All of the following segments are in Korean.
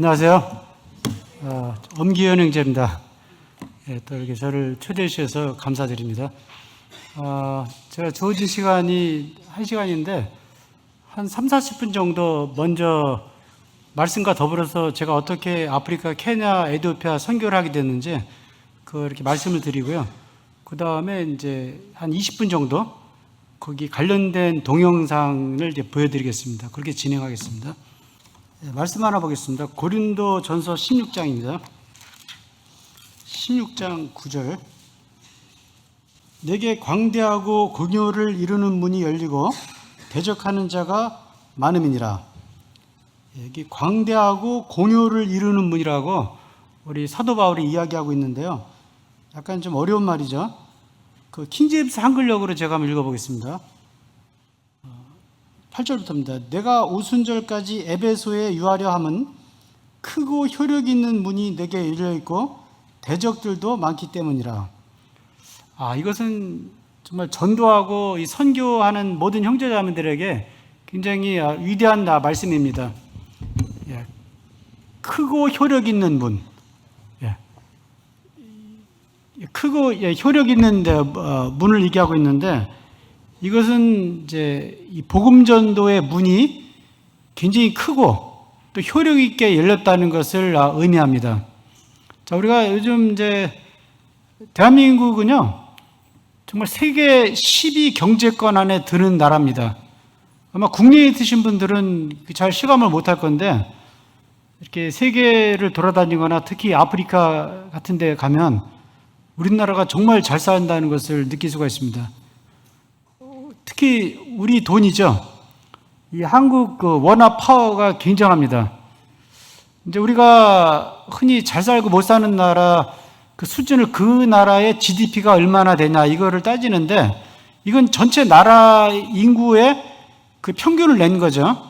안녕하세요. 엄기현 형제입니다. 또 이렇게 저를 초대해 주셔서 감사드립니다. 제가 주어진 시간이 1시간인데 한 30-40분 정도 먼저 말씀과 더불어서 제가 어떻게 아프리카, 케냐, 에티오피아 선교를 하게 됐는지 이렇게 말씀을 드리고요. 그 다음에 이제 한 20분 정도 거기 관련된 동영상을 이제 보여드리겠습니다. 그렇게 진행하겠습니다. 말씀 하나 보겠습니다. 고린도 전서 16장입니다. 16장 9절. 내게 광대하고 공효를 이루는 문이 열리고 대적하는 자가 많음이니라. 여기 광대하고 공효를 이루는 문이라고 우리 사도 바울이 이야기하고 있는데요. 약간 좀 어려운 말이죠. 그 킹제임스 한글역으로 제가 한번 읽어보겠습니다. 8절부터입니다. 내가 오순절까지 에베소에 유하려 함은 크고 효력 있는 문이 내게 열려 있고 대적들도 많기 때문이라. 이것은 정말 전도하고 이 선교하는 모든 형제자매들에게 굉장히 위대한 말씀입니다. 크고 효력 있는 문. 크고 효력 있는 문을 얘기하고 있는데, 이것은 이제 이 복음 전도의 문이 굉장히 크고 또 효력 있게 열렸다는 것을 의미합니다. 자, 우리가 요즘 이제 대한민국은요, 정말 세계 10위 경제권 안에 드는 나라입니다. 아마 국내에 있으신 분들은 잘 실감을 못할 건데, 이렇게 세계를 돌아다니거나 특히 아프리카 같은 데 가면 우리나라가 정말 잘 산다는 것을 느낄 수가 있습니다. 특히 우리 돈이죠. 이 한국 원화 파워가 굉장합니다. 이제 우리가 흔히 잘 살고 못 사는 나라 그 수준을 그 나라의 GDP가 얼마나 되냐 이거를 따지는데, 이건 전체 나라 인구의 그 평균을 낸 거죠.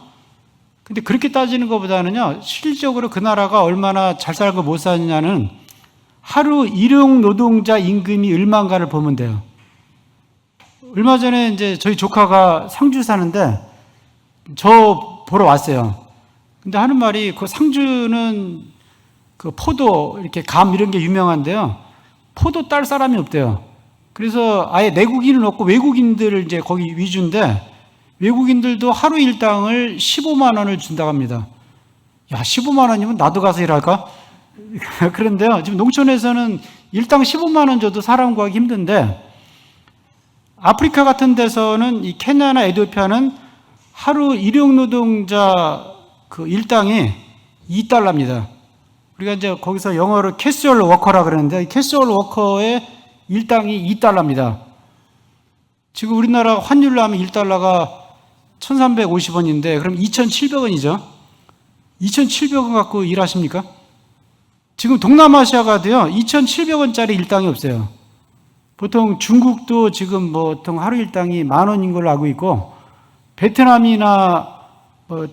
근데 그렇게 따지는 것보다는요, 실질적으로 그 나라가 얼마나 잘 살고 못 사느냐는 하루 일용 노동자 임금이 얼마인가를 보면 돼요. 얼마 전에 이제 저희 조카가 상주 사는데 저 보러 왔어요. 근데 하는 말이 그 상주는 그 포도, 이렇게 감 이런 게 유명한데요. 포도 딸 사람이 없대요. 그래서 아예 내국인은 없고 외국인들을 이제 거기 위주인데, 외국인들도 하루 일당을 15만 원을 준다고 합니다. 야, 15만 원이면 나도 가서 일할까? 그런데요, 지금 농촌에서는 일당 15만 원 줘도 사람 구하기 힘든데, 아프리카 같은 데서는 이 케냐나 에티오피아는 하루 일용 노동자 그 일당이 2달러입니다. 우리가 이제 거기서 영어로 캐주얼 워커라 그러는데, 캐주얼 워커의 일당이 2달러입니다. 지금 우리나라 환율로 하면 1달러가 1,350원인데, 그럼 2,700원이죠. 2,700원 갖고 일하십니까? 지금 동남아시아 가도요, 2,700원짜리 일당이 없어요. 보통 중국도 지금 보통 하루 일당이 10,000원인 걸로 알고 있고, 베트남이나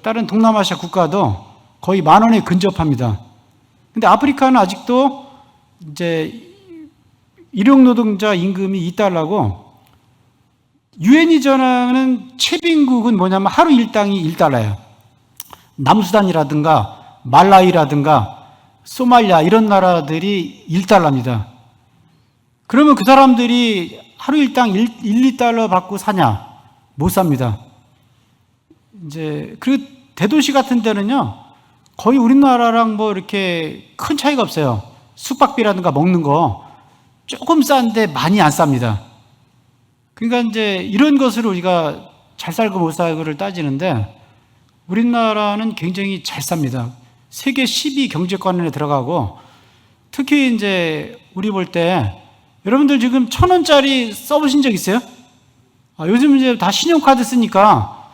다른 동남아시아 국가도 거의 10,000원에 근접합니다. 근데 아프리카는 아직도 이제 일용 노동자 임금이 2달러고, 유엔이 전하는 최빈국은 뭐냐면 하루 일당이 1달러예요. 남수단이라든가 말라위라든가 소말리아 이런 나라들이 1달러입니다. 그러면 그 사람들이 하루 일당 2달러 받고 사냐? 못 삽니다. 그리고 대도시 같은 데는요, 거의 우리나라랑 이렇게 큰 차이가 없어요. 숙박비라든가 먹는 거 조금 싼데 많이 안 쌉니다. 그러니까 이제 이런 것으로 우리가 잘 살고 못 살고를 따지는데, 우리나라는 굉장히 잘 삽니다. 세계 10위 경제권 안에 들어가고, 특히 이제 우리 볼 때, 여러분들 지금 1,000원짜리 써보신 적 있어요? 요즘 이제 다 신용카드 쓰니까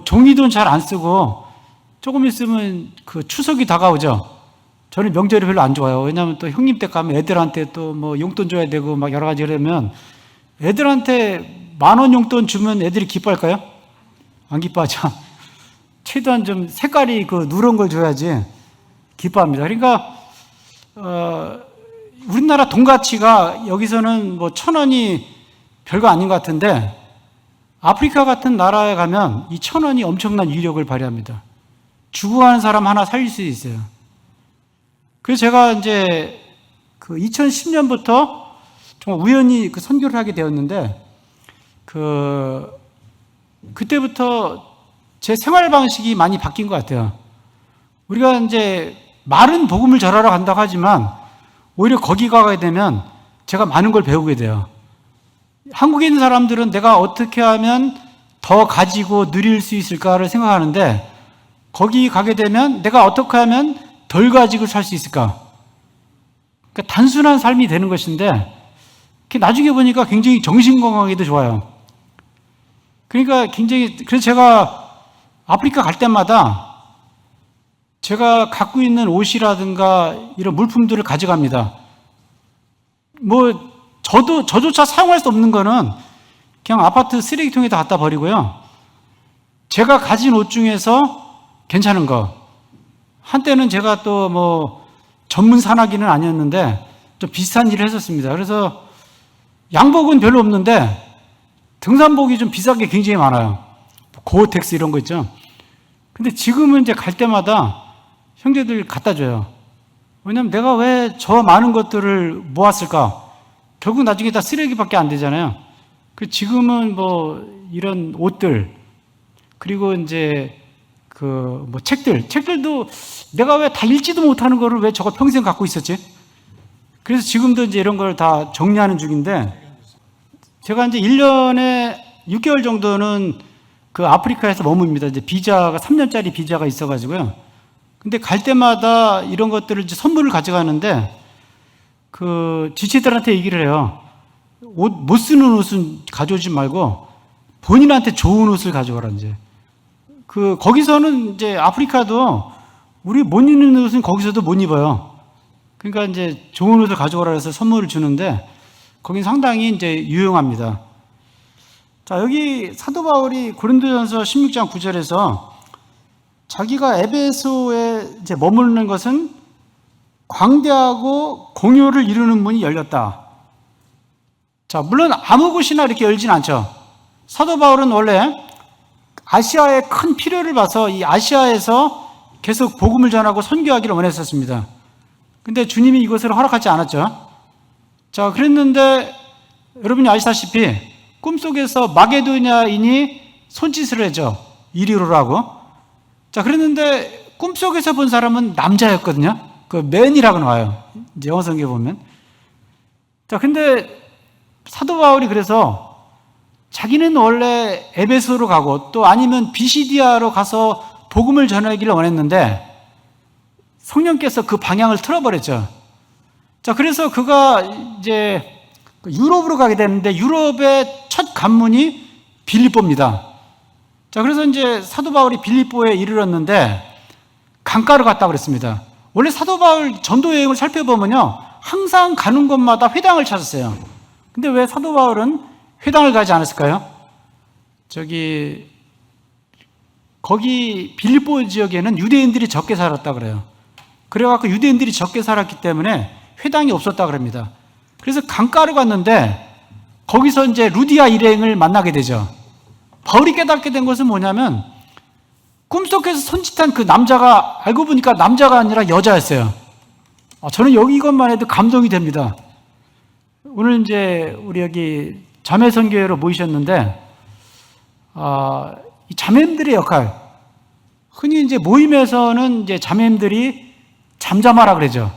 종이돈 잘 안 쓰고, 조금 있으면 그 추석이 다가오죠. 저는 명절이 별로 안 좋아요. 왜냐하면 또 형님 댁 가면 애들한테 또 용돈 줘야 되고 막 여러 가지 그러면, 애들한테 10,000원 용돈 주면 애들이 기뻐할까요? 안 기뻐하죠. 최대한 좀 색깔이 누런 걸 줘야지 기뻐합니다. 그러니까 우리나라 돈 가치가 여기서는 1,000원이 별거 아닌 것 같은데, 아프리카 같은 나라에 가면 이 1,000원이 엄청난 위력을 발휘합니다. 죽어가는 사람 하나 살릴 수 있어요. 그래서 제가 이제 그 2010년부터 정말 우연히 그 선교를 하게 되었는데, 그때부터 제 생활 방식이 많이 바뀐 것 같아요. 우리가 이제 말은 복음을 전하러 간다고 하지만 오히려 거기 가게 되면 제가 많은 걸 배우게 돼요. 한국에 있는 사람들은 내가 어떻게 하면 더 가지고 누릴 수 있을까를 생각하는데, 거기 가게 되면 내가 어떻게 하면 덜 가지고 살 수 있을까? 그러니까 단순한 삶이 되는 것인데, 나중에 보니까 굉장히 정신건강에도 좋아요. 그러니까 그래서 제가 아프리카 갈 때마다 제가 갖고 있는 옷이라든가 이런 물품들을 가져갑니다. 저조차 사용할 수 없는 거는 그냥 아파트 쓰레기통에다 갖다 버리고요. 제가 가진 옷 중에서 괜찮은 거. 한때는 제가 또 전문 산악인은 아니었는데 좀 비슷한 일을 했었습니다. 그래서 양복은 별로 없는데 등산복이 좀 비싼 게 굉장히 많아요. 고어텍스 이런 거 있죠. 근데 지금은 이제 갈 때마다 형제들 갖다 줘요. 왜냐면 내가 왜 저 많은 것들을 모았을까? 결국 나중에 다 쓰레기밖에 안 되잖아요. 지금은 이런 옷들, 그리고 이제 책들도 내가 왜 다 읽지도 못하는 거를 왜 저거 평생 갖고 있었지? 그래서 지금도 이제 이런 걸 다 정리하는 중인데, 제가 이제 1년에 6개월 정도는 그 아프리카에서 머뭅니다. 이제 비자가 3년짜리 비자가 있어가지고요. 근데 갈 때마다 이런 것들을 이제 선물을 가져가는데, 그 지체들한테 얘기를 해요. 못 쓰는 옷은 가져오지 말고 본인한테 좋은 옷을 가져가라. 이제 거기서는 이제 아프리카도 우리 못 입는 옷은 거기서도 못 입어요. 그러니까 이제 좋은 옷을 가져오라 해서 선물을 주는데, 거긴 상당히 이제 유용합니다. 자, 여기 사도 바울이 고린도전서 16장 9절에서 자기가 에베소에 이제 머무르는 것은 광대하고 공효를 이루는 문이 열렸다. 자, 물론 아무 곳이나 이렇게 열진 않죠. 사도 바울은 원래 아시아의 큰 필요를 봐서 이 아시아에서 계속 복음을 전하고 선교하기를 원했었습니다. 근데 주님이 이것을 허락하지 않았죠. 자, 그랬는데 여러분이 아시다시피 꿈속에서 마게도냐인이 손짓을 해죠. 이리로라고. 자, 그랬는데 꿈속에서 본 사람은 남자였거든요. 그 맨이라고 나와요. 이제 영어 성경에 보면. 자, 근데 사도 바울이 그래서 자기는 원래 에베소로 가고 또 아니면 비시디아로 가서 복음을 전하기를 원했는데 성령께서 그 방향을 틀어버렸죠. 자, 그래서 그가 이제 유럽으로 가게 되는데 유럽의 첫 관문이 빌립보입니다. 자, 그래서 이제 사도 바울이 빌립보에 이르렀는데 강가로 갔다 그랬습니다. 원래 사도 바울 전도 여행을 살펴보면요, 항상 가는 곳마다 회당을 찾았어요. 근데 왜 사도 바울은 회당을 가지 않았을까요? 거기 빌립보 지역에는 유대인들이 적게 살았다 그래요. 그래갖고 유대인들이 적게 살았기 때문에 회당이 없었다 그럽니다. 그래서 강가로 갔는데 거기서 이제 루디아 일행을 만나게 되죠. 바울이 깨닫게 된 것은 뭐냐면 꿈속에서 손짓한 그 남자가 알고 보니까 남자가 아니라 여자였어요. 저는 이것만 해도 감동이 됩니다. 오늘 이제 우리 여기 자매선교회로 모이셨는데, 이 자매님들의 역할, 흔히 이제 모임에서는 이제 자매님들이 잠잠하라 그러죠.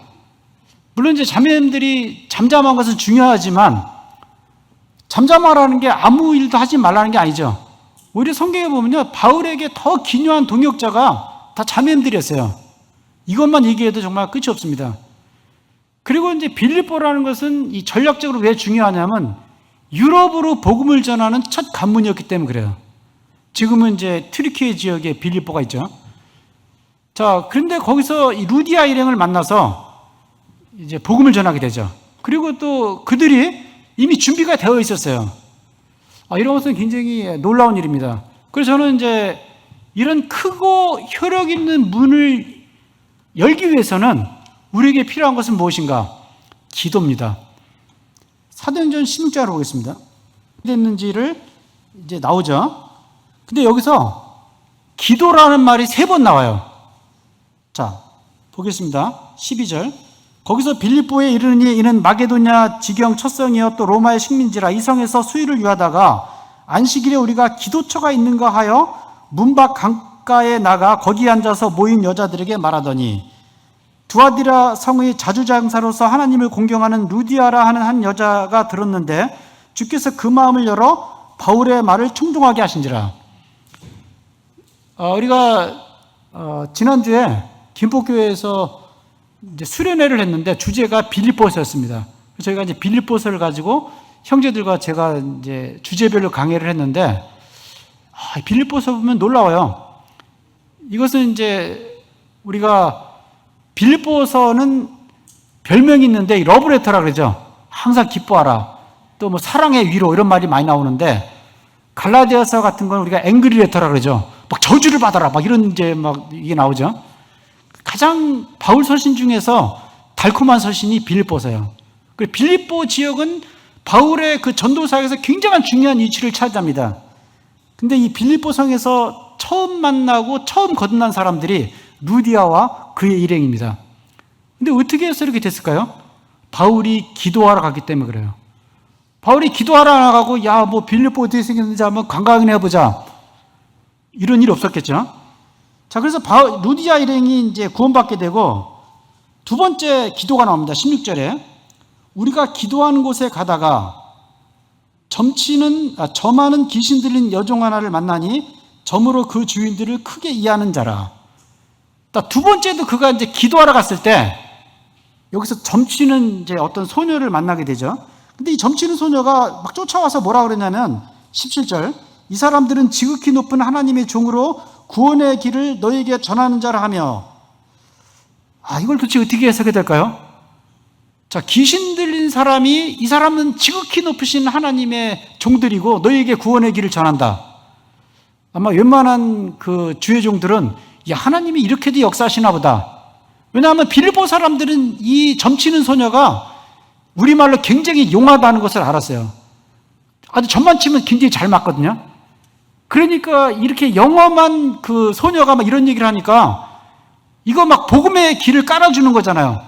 물론 이제 자매님들이 잠잠한 것은 중요하지만 잠잠하라는 게 아무 일도 하지 말라는 게 아니죠. 오히려 성경에 보면요, 바울에게 더 기묘한 동역자가 다 자매님들이었어요. 이것만 얘기해도 정말 끝이 없습니다. 그리고 이제 빌립보라는 것은 이 전략적으로 왜 중요하냐면 유럽으로 복음을 전하는 첫 관문이었기 때문에 그래요. 지금은 이제 튀르키예 지역에 빌립보가 있죠. 자, 그런데 거기서 이 루디아 일행을 만나서 이제 복음을 전하게 되죠. 그리고 또 그들이 이미 준비가 되어 있었어요. 이런 것은 굉장히 놀라운 일입니다. 그래서 저는 이제 이런 크고 효력 있는 문을 열기 위해서는 우리에게 필요한 것은 무엇인가? 기도입니다. 사도행전 16장으로 보겠습니다. 됐는지를 이제 나오죠. 근데 여기서 기도라는 말이 3번 나와요. 자, 보겠습니다. 12절. 거기서 빌립보에 이르니 이는 마게도냐 지경 첫성이여 또 로마의 식민지라 이 성에서 수유를 유하다가 안식일에 우리가 기도처가 있는가 하여 문밖 강가에 나가 거기 앉아서 모인 여자들에게 말하더니 두아디라 성의 자주장사로서 하나님을 공경하는 루디아라 하는 한 여자가 들었는데 주께서 그 마음을 열어 바울의 말을 청종하게 하신지라. 우리가 지난주에 김포교회에서 이제 수련회를 했는데 주제가 빌립보서였습니다. 저희가 이제 빌립보서를 가지고 형제들과 제가 이제 주제별로 강의를 했는데 빌립보서 보면 놀라워요. 이것은 이제 우리가 빌립보서는 별명이 있는데 러브레터라 그러죠. 항상 기뻐하라. 또 뭐 사랑의 위로 이런 말이 많이 나오는데 갈라디아서 같은 건 우리가 앵그리레터라 그러죠. 막 저주를 받아라 막 이런 이제 막 이게 나오죠. 가장 바울 서신 중에서 달콤한 서신이 빌립보서예요. 그리고 빌립보 지역은 바울의 그 전도사역에서 굉장한 중요한 위치를 차지합니다. 근데 이 빌립보 성에서 처음 만나고 처음 거듭난 사람들이 루디아와 그의 일행입니다. 근데 어떻게 해서 이렇게 됐을까요? 바울이 기도하러 갔기 때문에 그래요. 바울이 기도하러 나가고 야 뭐 빌립보 어떻게 생겼는지 한번 관광이나 해보자. 이런 일 없었겠죠. 자, 그래서 루디아 일행이 이제 구원받게 되고 두 번째 기도가 나옵니다. 16절에 우리가 기도하는 곳에 가다가 점하는 귀신 들린 여종 하나를 만나니 점으로 그 주인들을 크게 이해하는 자라. 두 번째도 그가 이제 기도하러 갔을 때 여기서 점치는 이제 어떤 소녀를 만나게 되죠. 근데 이 점치는 소녀가 막 쫓아와서 뭐라 그러냐면 17절 이 사람들은 지극히 높은 하나님의 종으로 구원의 길을 너에게 전하는 자라 하며 이걸 도대체 어떻게 해석해야 될까요? 자, 귀신 들린 사람이 이 사람은 지극히 높으신 하나님의 종들이고 너에게 구원의 길을 전한다. 아마 웬만한 그 주의 종들은 야, 하나님이 이렇게도 역사하시나 보다. 왜냐하면 빌립보 사람들은 이 점치는 소녀가 우리말로 굉장히 용하다는 것을 알았어요. 아주 점만 치면 굉장히 잘 맞거든요. 그러니까 이렇게 영험한 그 소녀가 막 이런 얘기를 하니까 이거 막 복음의 길을 깔아주는 거잖아요.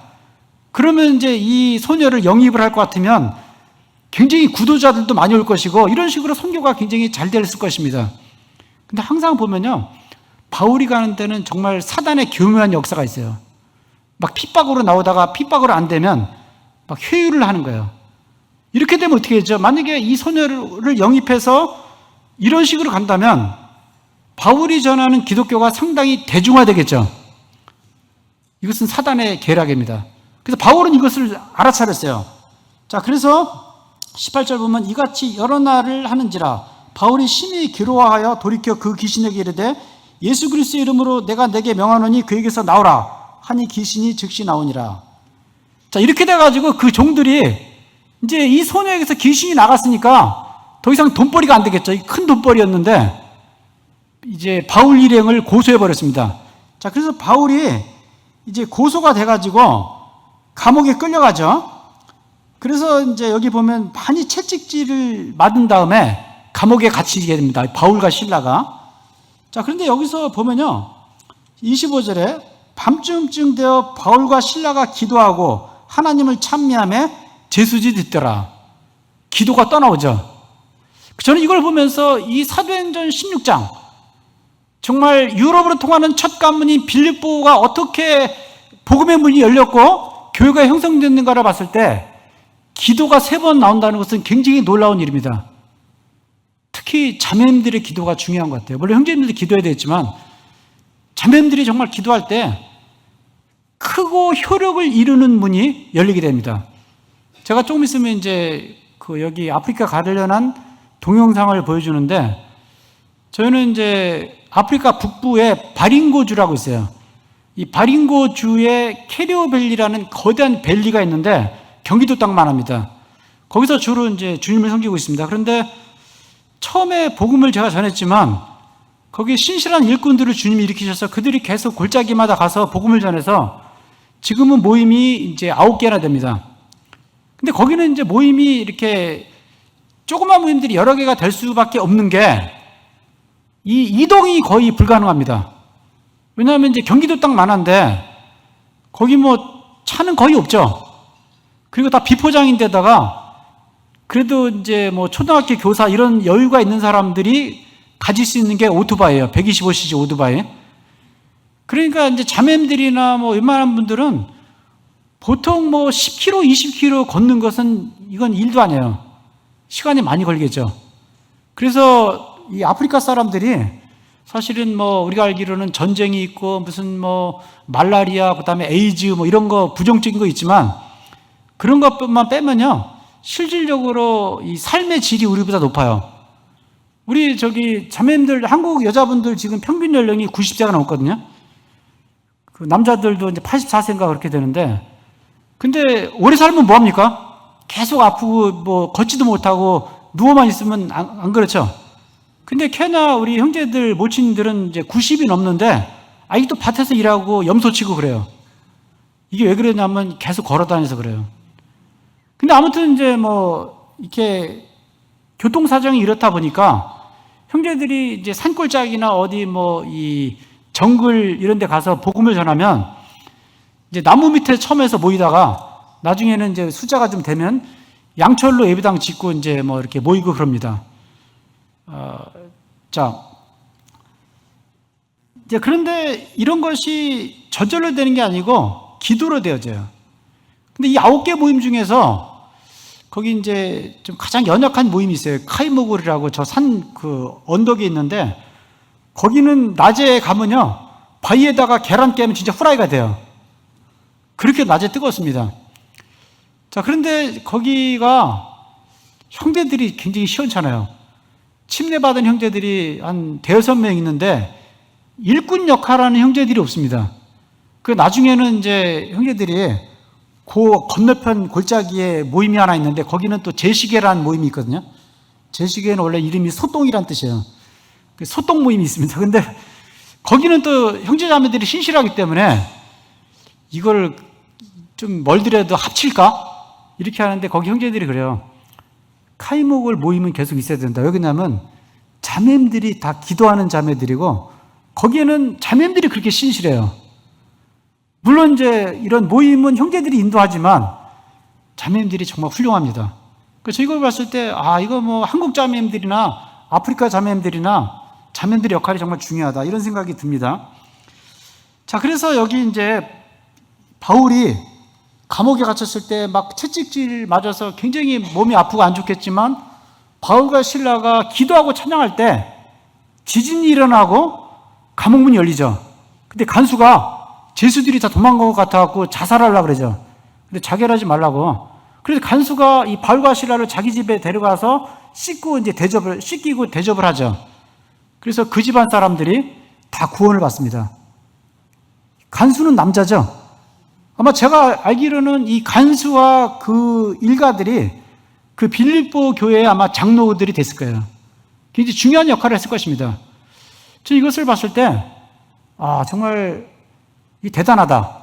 그러면 이제 이 소녀를 영입을 할 것 같으면 굉장히 구도자들도 많이 올 것이고 이런 식으로 선교가 굉장히 잘 됐을 것입니다. 근데 항상 보면요. 바울이 가는 데는 정말 사단의 교묘한 역사가 있어요. 막 핍박으로 나오다가 핍박으로 안 되면 막 회유를 하는 거예요. 이렇게 되면 어떻게 되죠? 만약에 이 소녀를 영입해서 이런 식으로 간다면 바울이 전하는 기독교가 상당히 대중화되겠죠. 이것은 사단의 계략입니다. 그래서 바울은 이것을 알아차렸어요. 자, 그래서 18절 보면 이같이 여러 날을 하는지라 바울이 심히 괴로워하여 돌이켜 그 귀신에게 이르되 예수 그리스도의 이름으로 내가 내게 명하노니 그에게서 나오라 하니 귀신이 즉시 나오니라. 자, 이렇게 돼가지고 그 종들이 이제 이 소녀에게서 귀신이 나갔으니까 더 이상 돈벌이가 안 되겠죠. 큰 돈벌이였는데 이제 바울 일행을 고소해버렸습니다. 자, 그래서 바울이 이제 고소가 돼가지고 감옥에 끌려가죠. 그래서 이제 여기 보면 많이 채찍질을 맞은 다음에 감옥에 갇히게 됩니다. 바울과 실라가. 자, 그런데 여기서 보면요. 25절에 밤쯤 되어 바울과 실라가 기도하고 하나님을 찬미하며 제수지 듣더라. 기도가 떠나오죠. 저는 이걸 보면서 이 사도행전 16장 정말 유럽으로 통하는 첫 관문인 빌립보가 어떻게 복음의 문이 열렸고 교회가 형성됐는가를 봤을 때 기도가 3번 나온다는 것은 굉장히 놀라운 일입니다. 특히 자매님들의 기도가 중요한 것 같아요. 물론 형제님들도 기도해야 되겠지만 자매님들이 정말 기도할 때 크고 효력을 이루는 문이 열리게 됩니다. 제가 조금 있으면 이제 여기 아프리카 가려는 동영상을 보여주는데 저희는 이제 아프리카 북부에 바링고주라고 있어요. 이 바링고주에 캐리오밸리라는 거대한 밸리가 있는데 경기도 땅만 합니다. 거기서 주로 이제 주님을 섬기고 있습니다. 그런데 처음에 복음을 제가 전했지만 거기에 신실한 일꾼들을 주님이 일으키셔서 그들이 계속 골짜기마다 가서 복음을 전해서 지금은 모임이 이제 9개나 됩니다. 근데 거기는 이제 모임이 이렇게 조그만 모임들이 여러 개가 될 수밖에 없는 게 이 이동이 거의 불가능합니다. 왜냐하면 이제 경기도 땅 만한데 거기 뭐 차는 거의 없죠. 그리고 다 비포장인데다가 그래도 이제 뭐 초등학교 교사 이런 여유가 있는 사람들이 가질 수 있는 게 오토바이예요. 125cc 오토바이. 그러니까 이제 자매들이나 뭐 웬만한 분들은 보통 뭐 10km, 20km 걷는 것은 이건 일도 아니에요. 시간이 많이 걸리겠죠. 그래서 이 아프리카 사람들이 사실은 뭐 우리가 알기로는 전쟁이 있고 무슨 뭐 말라리아 그다음에 에이즈 뭐 이런 거 부정적인 거 있지만 그런 것만 빼면요 실질적으로 이 삶의 질이 우리보다 높아요. 우리 저기 자매님들 한국 여자분들 지금 평균 연령이 90세가 넘었거든요. 그 남자들도 이제 84세인가 그렇게 되는데 근데 오래 살면 뭐 합니까? 계속 아프고 뭐 걷지도 못하고 누워만 있으면 안 그렇죠? 근데 캐나 우리 형제들 모친들은 이제 90이 넘는데 아직도 밭에서 일하고 염소 치고 그래요. 이게 왜 그러냐면 계속 걸어 다녀서 그래요. 근데 아무튼 이제 뭐 이렇게 교통 사정이 이렇다 보니까 형제들이 이제 산골짜기나 어디 뭐 이 정글 이런 데 가서 복음을 전하면 이제 나무 밑에 처음에서 모이다가 나중에는 이제 숫자가 좀 되면 양철로 예배당 짓고 이제 뭐 이렇게 모이고 그럽니다. 자, 이제 그런데 이런 것이 저절로 되는 게 아니고 기도로 되어져요. 근데 이 9개 모임 중에서 거기 이제 좀 가장 연약한 모임이 있어요. 카이모굴이라고 저 산 그 언덕에 있는데 거기는 낮에 가면요 바위에다가 계란 깨면 진짜 후라이가 돼요. 그렇게 낮에 뜨겁습니다. 자, 그런데 거기가 형제들이 굉장히 시원찮아요. 침례받은 형제들이 한 대여섯 명 있는데 일꾼 역할하는 형제들이 없습니다. 그 나중에는 이제 형제들이 그 건너편 골짜기에 모임이 하나 있는데 거기는 또 제시계라는 모임이 있거든요. 제시계는 원래 이름이 소똥이란 뜻이에요. 그 소똥 모임이 있습니다. 근데 거기는 또 형제자매들이 신실하기 때문에 이걸 좀 멀더라도 합칠까? 이렇게 하는데 거기 형제들이 그래요. 카이목을 모이면 계속 있어야 된다. 왜 그러냐면 자매들이 다 기도하는 자매들이고 거기에는 자매들이 그렇게 신실해요. 물론 이제 이런 모임은 형제들이 인도하지만 자매들이 정말 훌륭합니다. 그래서 이걸 봤을 때 이거 뭐 한국 자매들이나 아프리카 자매들이나 자매들의 역할이 정말 중요하다 이런 생각이 듭니다. 자, 그래서 여기 이제 바울이 감옥에 갇혔을 때 막 채찍질 맞아서 굉장히 몸이 아프고 안 좋겠지만 바울과 실라가 기도하고 찬양할 때 지진이 일어나고 감옥문이 열리죠. 근데 간수가 죄수들이 다 도망간 것 같아갖고 자살하려고 그러죠. 근데 자결하지 말라고. 그래서 간수가 이 바울과 실라를 자기 집에 데려가서 씻기고 대접을 하죠. 그래서 그 집안 사람들이 다 구원을 받습니다. 간수는 남자죠. 아마 제가 알기로는 이 간수와 그 일가들이 그 빌립보 교회의 아마 장로들이 됐을 거예요. 굉장히 중요한 역할을 했을 것입니다. 저 이것을 봤을 때, 정말 대단하다.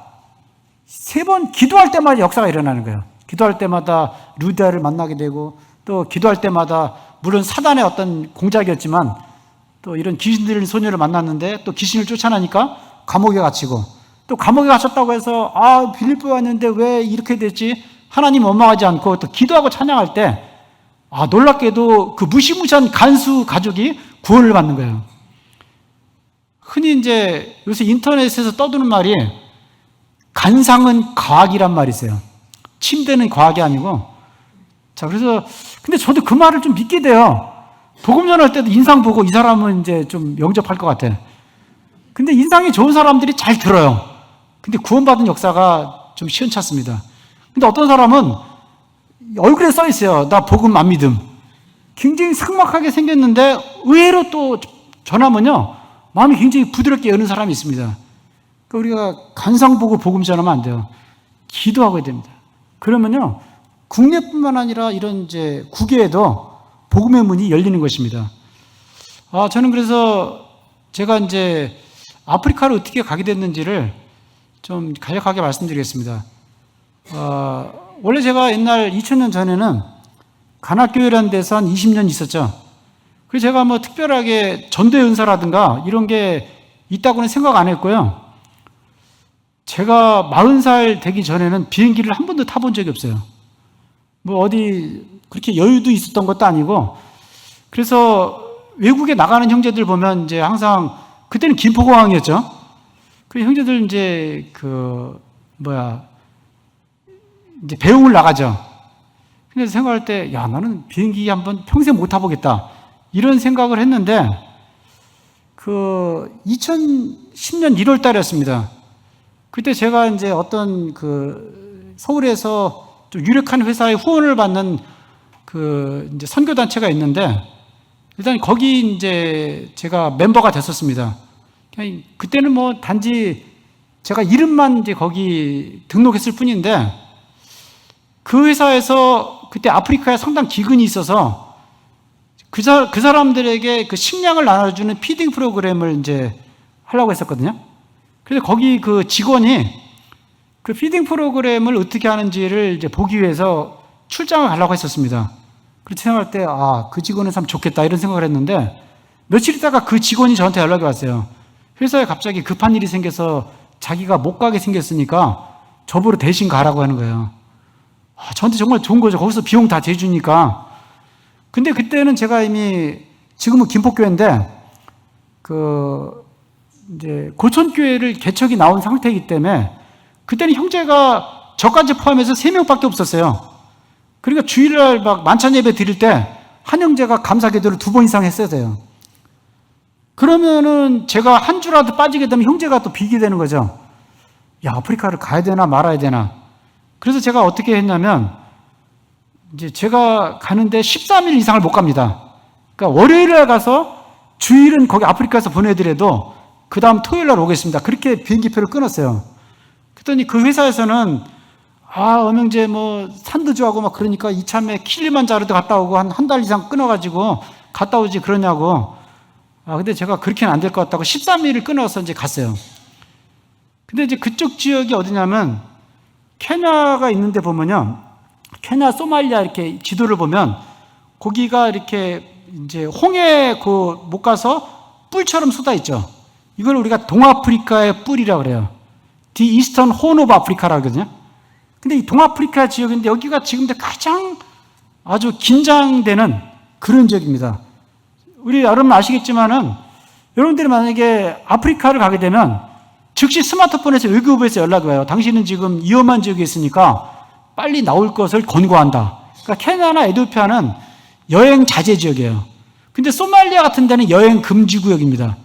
3번 기도할 때마다 역사가 일어나는 거예요. 기도할 때마다 루디아를 만나게 되고, 또 기도할 때마다, 물론 사단의 어떤 공작이었지만, 또 이런 귀신 들린 소녀를 만났는데, 또 귀신을 쫓아나니까 감옥에 갇히고, 또 감옥에 갇혔다고 해서 빌립보에 왔는데 왜 이렇게 됐지? 하나님 원망하지 않고 또 기도하고 찬양할 때 놀랍게도 그 무시무시한 간수 가족이 구원을 받는 거예요. 흔히 이제 요새 인터넷에서 떠드는 말이 간상은 과학이란 말이 있어요. 침대는 과학이 아니고. 자, 그래서 근데 저도 그 말을 좀 믿게 돼요. 복음 전할 때도 인상 보고 이 사람은 이제 좀 영접할 것 같아. 근데 인상이 좋은 사람들이 잘 들어요. 근데 구원받은 역사가 좀 시원찮습니다. 근데 어떤 사람은 얼굴에 써 있어요. 나 복음 안 믿음. 굉장히 삭막하게 생겼는데 의외로 또 전하면요. 마음이 굉장히 부드럽게 여는 사람이 있습니다. 그러니까 우리가 간상 보고 복음 전하면 안 돼요. 기도하고 해야 됩니다. 그러면요. 국내뿐만 아니라 이런 이제 국외에도 복음의 문이 열리는 것입니다. 저는 그래서 제가 이제 아프리카로 어떻게 가게 됐는지를 좀 간략하게 말씀드리겠습니다. 원래 제가 옛날 2000년 전에는 간학교회라는 데서 한 20년 있었죠. 그래서 제가 뭐 특별하게 전도의 은사라든가 이런 게 있다고는 생각 안 했고요. 제가 40살 되기 전에는 비행기를 한 번도 타본 적이 없어요. 뭐 어디 그렇게 여유도 있었던 것도 아니고, 그래서 외국에 나가는 형제들 보면 이제 항상 그때는 김포공항이었죠. 그 형제들 이제 이제 배웅을 나가죠. 근데 생각할 때, 야, 나는 비행기 한번 평생 못 타보겠다. 이런 생각을 했는데, 2010년 1월 달이었습니다. 그때 제가 이제 어떤 서울에서 좀 유력한 회사의 후원을 받는 이제 선교단체가 있는데, 일단 거기 이제 제가 멤버가 됐었습니다. 그때는 뭐 단지 제가 이름만 이제 거기 등록했을 뿐인데, 그 회사에서 그때 아프리카에 상당 기근이 있어서 그 사람들에게 그 식량을 나눠주는 피딩 프로그램을 이제 하려고 했었거든요. 그래서 거기 그 직원이 그 피딩 프로그램을 어떻게 하는지를 이제 보기 위해서 출장을 가려고 했었습니다. 그렇게 생각할 때, 그 직원은 참 좋겠다 이런 생각을 했는데, 며칠 있다가 그 직원이 저한테 연락이 왔어요. 회사에 갑자기 급한 일이 생겨서 자기가 못 가게 생겼으니까 저보러 대신 가라고 하는 거예요. 저한테 정말 좋은 거죠. 거기서 비용 다 대주니까. 근데 그때는 제가 이미, 지금은 김포교회인데, 이제 고촌교회를 개척이 나온 상태이기 때문에, 그때는 형제가 저까지 포함해서 3명밖에 없었어요. 그러니까 주일날 막 만찬 예배 드릴 때, 한 형제가 감사 기도를 2번 이상 했어야 돼요. 그러면은 제가 한 주라도 빠지게 되면 형제가 또 비게 되는 거죠. 야, 아프리카를 가야 되나 말아야 되나. 그래서 제가 어떻게 했냐면, 이제 제가 가는데 13일 이상을 못 갑니다. 그러니까 월요일에 가서 주일은 거기 아프리카에서 보내더라도 그 다음 토요일 날 오겠습니다. 그렇게 비행기표를 끊었어요. 그랬더니 그 회사에서는, 엄영재 뭐 산드주하고 막 그러니까 이참에 킬리만자로도 갔다 오고 한 달 이상 끊어가지고 갔다 오지 그러냐고. 근데 제가 그렇게는 안 될 것 같다고 13일을 끊어서 이제 갔어요. 근데 이제 그쪽 지역이 어디냐면, 케냐가 있는데 보면요. 케냐, 소말리아 이렇게 지도를 보면, 거기가 이렇게 이제 홍해 못 가서 뿔처럼 쏟아 있죠. 이걸 우리가 동아프리카의 뿔이라고 그래요. The Eastern Horn of Africa라고 하거든요. 근데 이 동아프리카 지역인데 여기가 지금 가장 아주 긴장되는 그런 지역입니다. 우리 여러분 아시겠지만은, 여러분들이 만약에 아프리카를 가게 되면 즉시 스마트폰에서 외교부에서 연락이 와요. 당신은 지금 위험한 지역에 있으니까 빨리 나올 것을 권고한다. 그러니까 케냐나 에티오피아는 여행 자제 지역이에요. 근데 소말리아 같은 데는 여행 금지 구역입니다.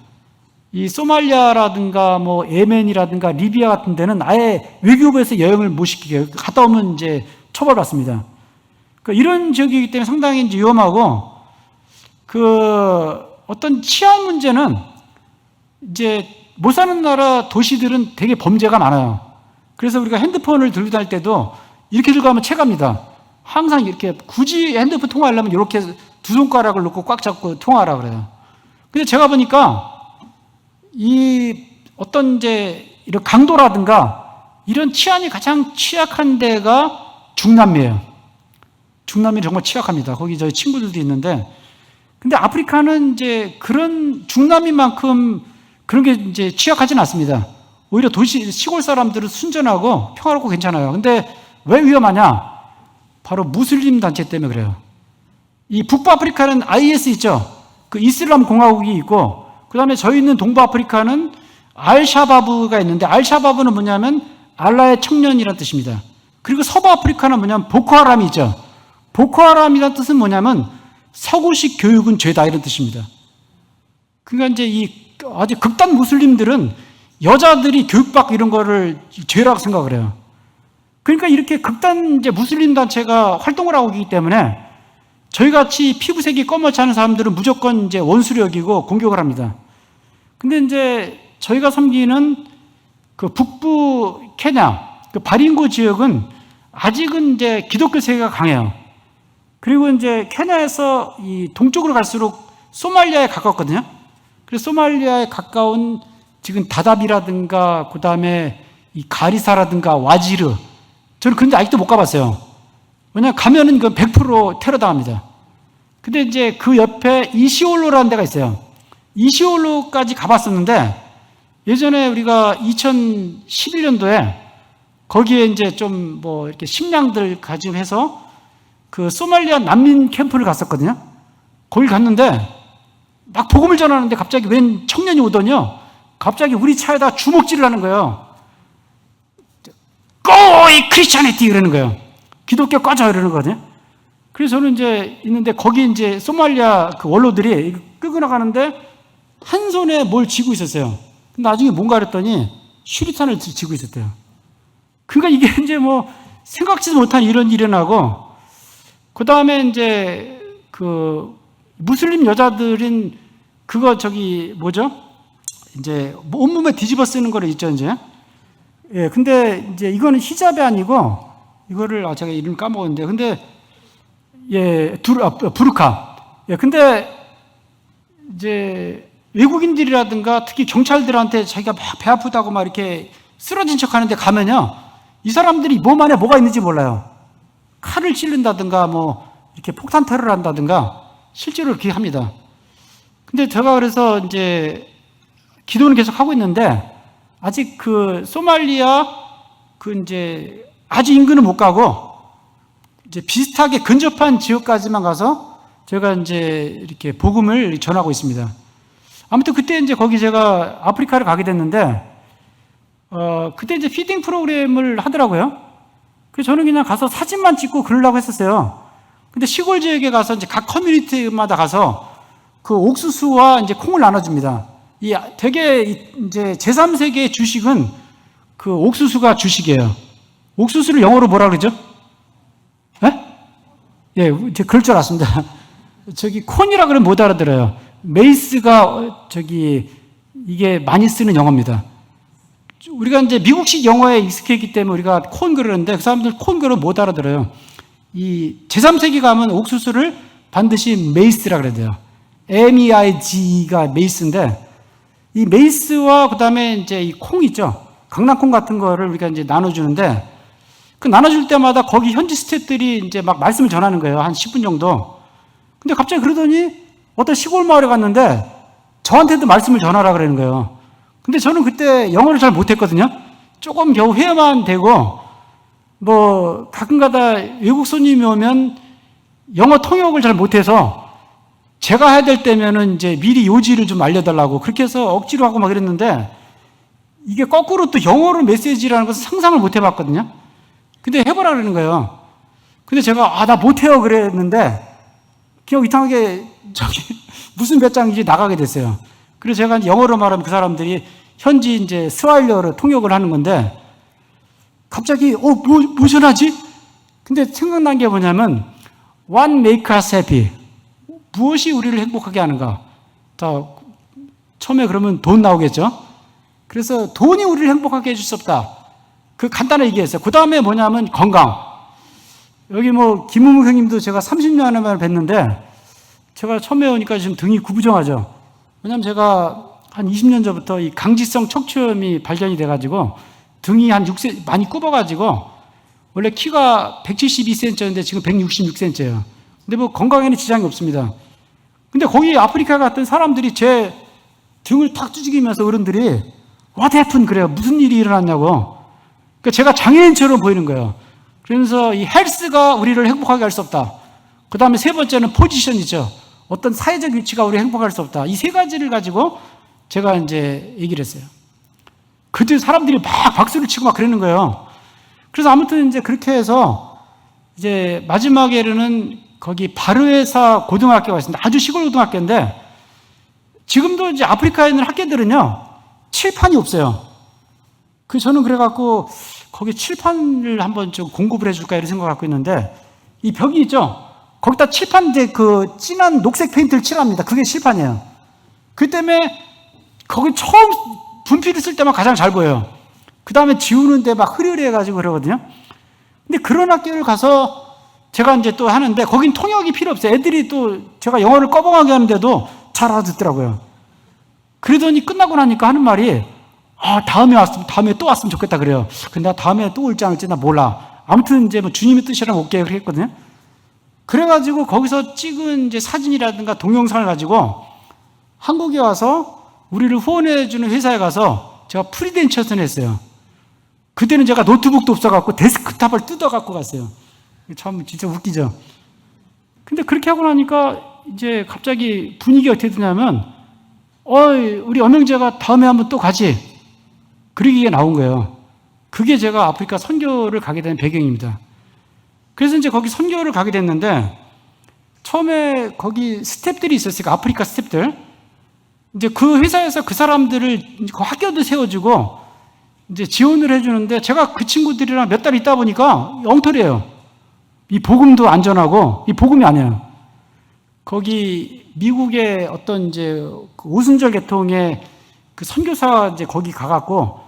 이 소말리아라든가 뭐 예멘이라든가 리비아 같은 데는 아예 외교부에서 여행을 못 시키게 해요. 갔다 오면 이제 처벌받습니다. 그러니까 이런 지역이기 때문에 상당히 이제 위험하고, 어떤 치안 문제는 이제 못 사는 나라 도시들은 되게 범죄가 많아요. 그래서 우리가 핸드폰을 들고 다닐 때도 이렇게 들고 가면 체갑니다. 항상 이렇게 굳이 핸드폰 통화하려면 이렇게 2손가락을 놓고 꽉 잡고 통화하라 그래요. 근데 제가 보니까 이 어떤 이제 이런 강도라든가 이런 치안이 가장 취약한 데가 중남미예요. 중남미 정말 취약합니다. 거기 저희 친구들도 있는데, 근데 아프리카는 이제 그런 중남미만큼 그런 게 이제 취약하진 않습니다. 오히려 시골 사람들은 순전하고 평화롭고 괜찮아요. 근데 왜 위험하냐? 바로 무슬림 단체 때문에 그래요. 이 북부아프리카는 IS 있죠? 그 이슬람 공화국이 있고, 그 다음에 저희 있는 동부아프리카는 알샤바브가 있는데, 알샤바브는 뭐냐면 알라의 청년이라는 뜻입니다. 그리고 서부아프리카는 뭐냐면 보코하람이 있죠. 보코하람이라는 뜻은 뭐냐면 서구식 교육은 죄다 이런 뜻입니다. 그러니까 이제 이 아주 극단 무슬림들은 여자들이 교육받고 이런 거를 죄라고 생각을 해요. 그러니까 이렇게 극단 이제 무슬림 단체가 활동을 하고 있기 때문에 저희 같이 피부색이 검어치 않은 사람들은 무조건 이제 원수로 여기고 공격을 합니다. 근데 이제 저희가 섬기는 그 북부 케냐, 그 바링고 지역은 아직은 이제 기독교 세계가 강해요. 그리고 이제 케냐에서 이 동쪽으로 갈수록 소말리아에 가깝거든요. 그래서 소말리아에 가까운 지금 다답이라든가 그 다음에 이 가리사라든가 와지르, 저는 그런데 아직도 못 가봤어요. 왜냐하면 가면은 그 100% 테러 당합니다. 근데 이제 그 옆에 이시올로라는 데가 있어요. 이시올로까지 가봤었는데 예전에 우리가 2011년도에 거기에 이제 좀 뭐 이렇게 식량들 가지고 해서 그 소말리아 난민 캠프를 갔었거든요. 거기 갔는데 막 복음을 전하는데 갑자기 웬 청년이 오더니요. 갑자기 우리 차에다 주먹질을 하는 거예요. 꼬이 크리스천이티 이러는 거예요. 기독교 꺼져 이러는 거거든요. 그래서 저는 이제 있는데 거기 이제 소말리아 그 원로들이 끌고 나가는데 한 손에 뭘 쥐고 있었어요. 나중에 뭔가 그랬더니 슈리탄을 쥐고 있었대요. 그러니까 이게 이제 뭐 생각지도 못한 이런 일이 일어나고, 그 다음에 이제 그 무슬림 여자들은 그거 저기 뭐죠? 이제 온몸에 뒤집어 쓰는 거를 있죠, 이제. 예, 근데 이제 이거는 히잡이 아니고, 이거를, 제가 이름 까먹었는데, 근데, 예, 부르카. 예, 근데 이제 외국인들이라든가 특히 경찰들한테 자기가 막 배 아프다고 막 이렇게 쓰러진 척 하는데 가면요, 이 사람들이 몸 안에 뭐가 있는지 몰라요. 칼을 찔른다든가 뭐 이렇게 폭탄 테러를 한다든가 실제로 그렇게 합니다. 근데 제가 그래서 이제 기도는 계속 하고 있는데 아직 그 소말리아 그 이제 아주 인근은 못 가고 이제 비슷하게 근접한 지역까지만 가서 제가 이제 이렇게 복음을 전하고 있습니다. 아무튼 그때 이제 거기 제가 아프리카를 가게 됐는데 그때 이제 피딩 프로그램을 하더라고요. 그래서 저는 그냥 가서 사진만 찍고 그러려고 했었어요. 근데 시골 지역에 가서 이제 각 커뮤니티마다 가서 그 옥수수와 이제 콩을 나눠줍니다. 이 되게 이제 제3세계의 주식은 그 옥수수가 주식이에요. 옥수수를 영어로 뭐라 그러죠? 예? 예, 제가 그럴 줄 알았습니다. 저기 콘이라 그러면 못 알아들어요. 메이스가 저기 이게 많이 쓰는 영어입니다. 우리가 이제 미국식 영어에 익숙했기 때문에 우리가 콘 그러는데 그 사람들 콘 그러면 못 알아들어요. 이 제3세기 가면 옥수수를 반드시 메이스라 그래야 돼요. MEIG가 메이스인데 이 메이스와 그 다음에 이제 이 콩 있죠. 강낭콩 같은 거를 우리가 이제 나눠주는데 그 나눠줄 때마다 거기 현지 스태프들이 이제 막 말씀을 전하는 거예요. 한 10분 정도. 근데 갑자기 그러더니 어떤 시골 마을에 갔는데 저한테도 말씀을 전하라 그러는 거예요. 근데 저는 그때 영어를 잘 못했거든요. 조금 겨우 회화만 되고 뭐 가끔가다 외국 손님이 오면 영어 통역을 잘 못해서 제가 해야 될 때면은 이제 미리 요지를 좀 알려달라고 그렇게 해서 억지로 하고 막 이랬는데 이게 거꾸로 또 영어로 메시지라는 것은 상상을 못 해봤거든요. 근데 해보라 그러는 거예요. 근데 제가 나 못해요 그랬는데 그냥 이상하게 저기 무슨 몇 장인지 나가게 됐어요. 그래서 제가 영어로 말하면 그 사람들이 현지 이제 스와일러로 통역을 하는 건데 갑자기 뭐 전하지? 근데 생각난 게 뭐냐면 What make us happy? 무엇이 우리를 행복하게 하는가? 자, 처음에 그러면 돈 나오겠죠? 그래서 돈이 우리를 행복하게 해줄 수 없다. 그 간단하게 얘기했어요. 그 다음에 뭐냐면 건강. 여기 뭐 김은묵 형님도 제가 30년 만에 뵀는데 제가 처음에 오니까 지금 등이 구부정하죠. 왜냐하면 제가 한 20년 전부터 이 강지성 척추염이 발견이 돼가지고 등이 한 6cm 많이 굽어가지고 원래 키가 172cm였는데 지금 166cm예요. 근데 뭐 건강에는 지장이 없습니다. 근데 거기 아프리카 갔던 사람들이 제 등을 탁 두드리면서 어른들이 What happened? 그래요. 무슨 일이 일어났냐고. 그러니까 제가 장애인처럼 보이는 거예요. 그러면서 이 헬스가 우리를 행복하게 할 수 없다. 그 다음에 세 번째는 포지션이죠. 어떤 사회적 위치가 우리를 행복할 수 없다. 이 세 가지를 가지고 제가 이제 얘기를 했어요. 그때 사람들이 막 박수를 치고 막 그러는 거예요. 그래서 아무튼 이제 그렇게 해서 이제 마지막에는 거기 바르에사 고등학교가 있습니다. 아주 시골 고등학교인데 지금도 이제 아프리카에 있는 학교들은요 칠판이 없어요. 저는 그래갖고 거기 칠판을 한번 좀 공급을 해줄까 이런 생각 갖고 있는데 이 벽이 있죠. 거기다 칠판 이제 그 진한 녹색 페인트를 칠합니다. 그게 칠판이에요. 그 때문에 거기 처음 분필을 쓸 때만 가장 잘 보여요. 그 다음에 지우는데 막 흐려해가지고 그러거든요. 근데 그런 학교를 가서 제가 이제 또 하는데 거긴 통역이 필요 없어요. 애들이 또 제가 영어를 꺼벙하게 하는데도 잘 알아듣더라고요. 그러더니 끝나고 나니까 하는 말이 다음에 또 왔으면 좋겠다 그래요. 근데 나 다음에 또 올지 안 올지 나 몰라. 아무튼 이제 뭐 주님의 뜻이랑 올게요 그렇게 했거든요. 그래가지고 거기서 찍은 이제 사진이라든가 동영상을 가지고 한국에 와서 우리를 후원해주는 회사에 가서 제가 프리덴처스는 했어요. 그때는 제가 노트북도 없어갖고 데스크탑을 뜯어갖고 갔어요. 참 진짜 웃기죠. 근데 그렇게 하고 나니까 이제 갑자기 분위기가 어떻게 되냐면, 우리 엄영재가 다음에 한번 또 가지. 그러기에 나온 거예요. 그게 제가 아프리카 선교를 가게 된 배경입니다. 그래서 이제 거기 선교를 가게 됐는데, 처음에 거기 스탭들이 있었으니까, 아프리카 스탭들. 이제 그 회사에서 그 사람들을 그 학교도 세워주고, 이제 지원을 해주는데, 제가 그 친구들이랑 몇 달 있다 보니까 엉터리예요. 이 복음도 안전하고, 이 복음이 아니에요. 거기 미국의 어떤 이제 그 오순절 계통의 그 선교사 이제 거기 가갖고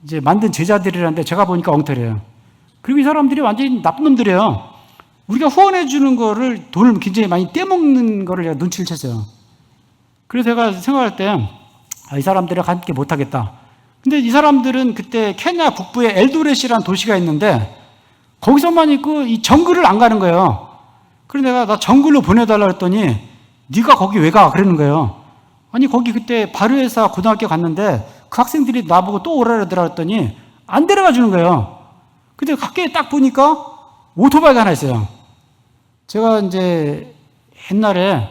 이제 만든 제자들이라는데 제가 보니까 엉터리예요. 그리고 이 사람들이 완전히 나쁜 놈들이에요. 우리가 후원해 주는 거를 돈을 굉장히 많이 떼먹는 거를 제가 눈치를 챘어요. 그래서 제가 생각할 때, 이 사람들이랑 함께 못하겠다. 근데 이 사람들은 그때 케냐 북부에 엘도렛이라는 도시가 있는데 거기서만 있고 이 정글을 안 가는 거예요. 그래서 내가 나 정글로 보내달라 했더니 네가 거기 왜 가? 그러는 거예요. 아니 거기 그때 바르에사 고등학교 갔는데 그 학생들이 나보고 또 오라 그러더라 했더니 안 데려가 주는 거예요. 근데 학교에 딱 보니까 오토바이가 하나 있어요. 제가 이제 옛날에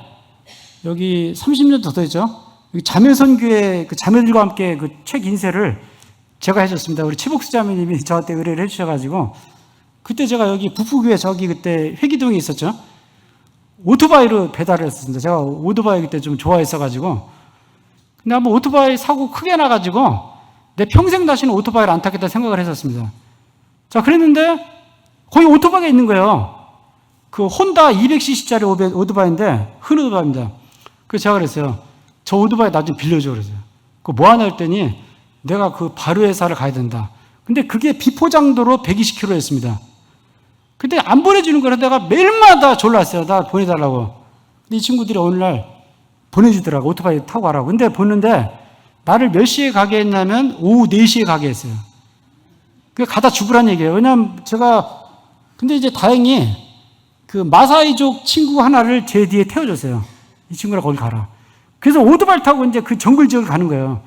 여기 30년 더 됐죠. 여기 자매선교회 그 자매들과 함께 그 책 인쇄를 제가 해줬습니다. 우리 치복수 자매님이 저한테 의뢰를 해주셔가지고 그때 제가 여기 북부교회 저기 그때 회기동에 있었죠. 오토바이로 배달을 했습니다. 제가 오토바이 그때 좀 좋아했어가지고. 근데 한번 오토바이 사고 크게 나가지고 내 평생 다시는 오토바이를 안 타겠다 생각을 했었습니다. 자, 그랬는데 거기 오토바이가 있는 거예요. 그 혼다 200cc짜리 오토바이인데 큰 오토바이입니다. 그래서 제가 그랬어요. 저 오토바이 나 좀 빌려줘 그랬어요. 그거 뭐 하나 했더니 내가 그 바르에사를 가야 된다. 근데 그게 비포장도로 120km였습니다. 근데 안 보내주는 거라 내가 매일마다 졸랐어요. 나 보내달라고. 근데 이 친구들이 오늘날 보내주더라고. 오토바이 타고 가라고. 근데 보는데 나를 몇 시에 가게 했냐면 오후 4시에 가게 했어요. 그게 가다 죽으란 얘기예요. 왜냐면 제가 근데 이제 다행히 그 마사이족 친구 하나를 제 뒤에 태워줬어요. 이 친구랑 거기 가라. 그래서 오토바이 타고 이제 그 정글 지역을 가는 거예요.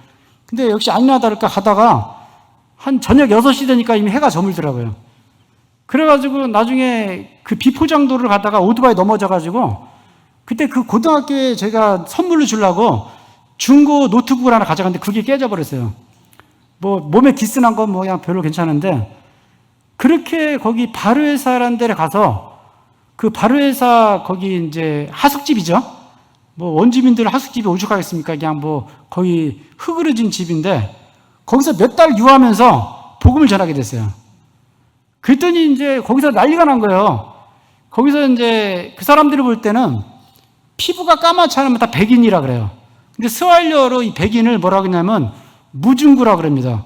근데 역시 아니나 다를까 가다가 한 저녁 6시 되니까 이미 해가 저물더라고요. 그래가지고 나중에 그 비포장도를 가다가 오토바이 넘어져가지고 그때 그 고등학교에 제가 선물로 주려고 중고 노트북을 하나 가져갔는데 그게 깨져버렸어요. 뭐 몸에 기스난 건 뭐 그냥 별로 괜찮은데 그렇게 거기 바르에사라는 데를 가서 그 바르에사 거기 이제 하숙집이죠. 뭐 원주민들 하숙집이 오죽하겠습니까? 그냥 뭐 거의 흐그러진 집인데 거기서 몇 달 유하면서 복음을 전하게 됐어요. 그랬더니 이제 거기서 난리가 난 거예요. 거기서 이제 그 사람들이 볼 때는 피부가 까맣지 않으면 다 백인이라 그래요. 근데 스왈리어로 이 백인을 뭐라고 하냐면 무중구라고 그럽니다.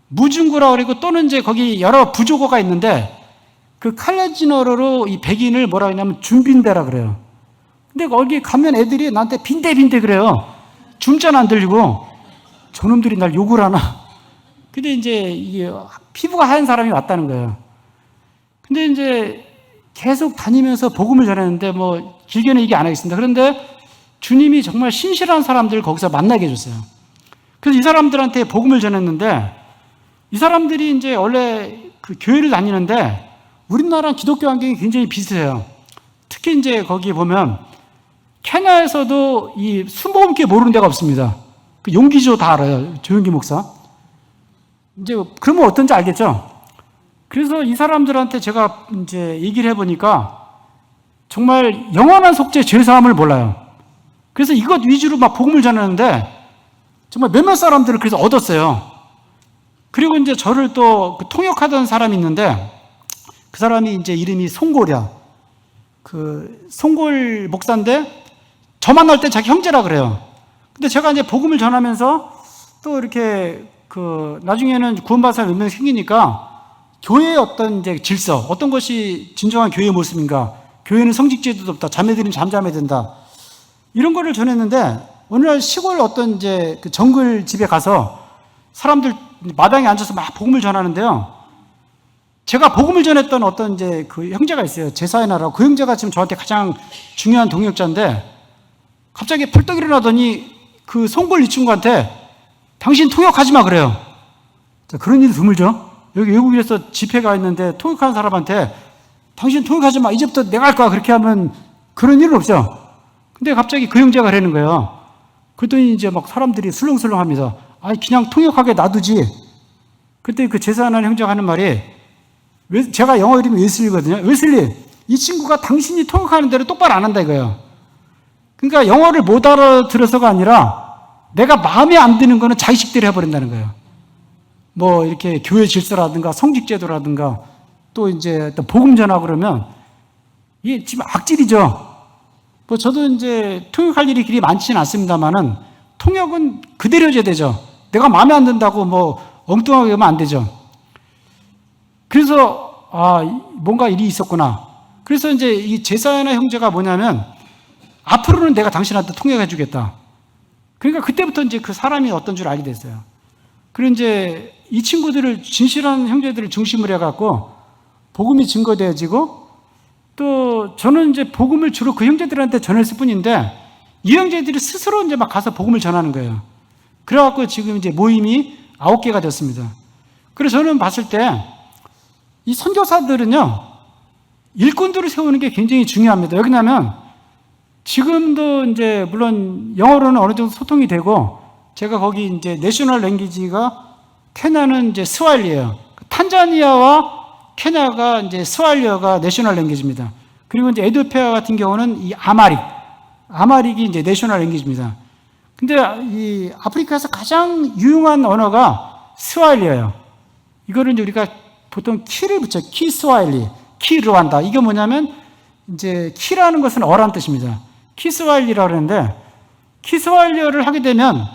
무중구라고 그러고 또는 이제 거기 여러 부족어가 있는데 그 칼레지너로 이 백인을 뭐라고 하냐면 줌빈대라 그래요. 근데 거기 가면 애들이 나한테 빈대빈대 그래요. 줌자는 안 들리고 저놈들이 날 욕을 하나. 근데 이제 이게 피부가 하얀 사람이 왔다는 거예요. 근데 이제 계속 다니면서 복음을 전했는데 뭐 길게는 얘기 안 하겠습니다. 그런데 주님이 정말 신실한 사람들을 거기서 만나게 해줬어요. 그래서 이 사람들한테 복음을 전했는데 이 사람들이 이제 원래 그 교회를 다니는데 우리나라랑 기독교 환경이 굉장히 비슷해요. 특히 이제 거기 보면 케냐에서도 이 순복음교회 모르는 데가 없습니다. 그 용기조 다 알아요. 조용기 목사. 이제 그러면 어떤지 알겠죠? 그래서 이 사람들한테 제가 이제 얘기를 해보니까 정말 영원한 속죄 죄사함을 몰라요. 그래서 이것 위주로 막 복음을 전하는데 정말 몇몇 사람들을 그래서 얻었어요. 그리고 이제 저를 또 통역하던 사람이 있는데 그 사람이 이제 이름이 송골이야. 그 송골 목사인데 저 만날 때 자기 형제라 그래요. 근데 제가 이제 복음을 전하면서 또 이렇게 그 나중에는 구원받은 사람이 몇 명 생기니까 교회의 어떤 이제 질서, 어떤 것이 진정한 교회의 모습인가? 교회는 성직제도도 없다. 자매들은 잠잠해야 된다. 이런 거를 전했는데 어느 날 시골 어떤 이제 그 정글 집에 가서 사람들 마당에 앉아서 막 복음을 전하는데요. 제가 복음을 전했던 어떤 이제 그 형제가 있어요. 제사의 나라고. 그 형제가 지금 저한테 가장 중요한 동역자인데 갑자기 펄떡 일어나더니 그 송골 이 친구한테 당신 통역하지 마 그래요. 자, 그런 일이 드물죠. 여기 외국에서 집회가 있는데 통역하는 사람한테 당신 통역하지 마. 이제부터 내가 할 거야. 그렇게 하면 그런 일은 없죠. 근데 갑자기 그 형제가 그러는 거예요. 그랬더니 이제 막 사람들이 술렁술렁 하면서 아니, 그냥 통역하게 놔두지. 그때 그 제사하는 형제가 하는 말이 제가 영어 이름이 웨슬리거든요. 웨슬리, 이 친구가 당신이 통역하는 대로 똑바로 안 한다 이거예요. 그러니까 영어를 못 알아들어서가 아니라 내가 마음에 안 드는 거는 자기식대로 해버린다는 거예요. 뭐 이렇게 교회 질서라든가 성직제도라든가 또 이제 또 복음 전하 그러면 이게 지금 악질이죠. 뭐 저도 이제 통역할 일이 그리 많지는 않습니다만은 통역은 그대로 해야 되죠. 내가 마음에 안 든다고 뭐 엉뚱하게 하면 안 되죠. 그래서 뭔가 일이 있었구나. 그래서 이제 이 제사나 형제가 뭐냐면 앞으로는 내가 당신한테 통역해 주겠다. 그러니까 그때부터 이제 그 사람이 어떤 줄 알게 됐어요. 그리고 이제 이 친구들을 진실한 형제들을 중심으로 해갖고 복음이 증거되어지고 또 저는 이제 복음을 주로 그 형제들한테 전했을 뿐인데 이 형제들이 스스로 이제 막 가서 복음을 전하는 거예요. 그래갖고 지금 이제 모임이 9개가 됐습니다. 그래서 저는 봤을 때 이 선교사들은요, 일꾼들을 세우는 게 굉장히 중요합니다. 왜냐하면 지금도 이제 물론 영어로는 어느 정도 소통이 되고 제가 거기 이제 내셔널 랭귀지가 케냐는 이제 스왈리예요. 탄자니아와 케냐가 이제 스왈리어가 내셔널 랭귀지입니다. 그리고 이제 에티오피아 같은 경우는 이 아마릭이 이제 내셔널 랭귀지입니다. 근데 이 아프리카에서 가장 유용한 언어가 스왈리어예요. 이거를 이제 우리가 보통 키를 붙여 키스와일리, 키르완다. 이게 뭐냐면 이제 키라는 것은 어란 뜻입니다. 키스와일리라고 그러는데 키스와일리어를 하게 되면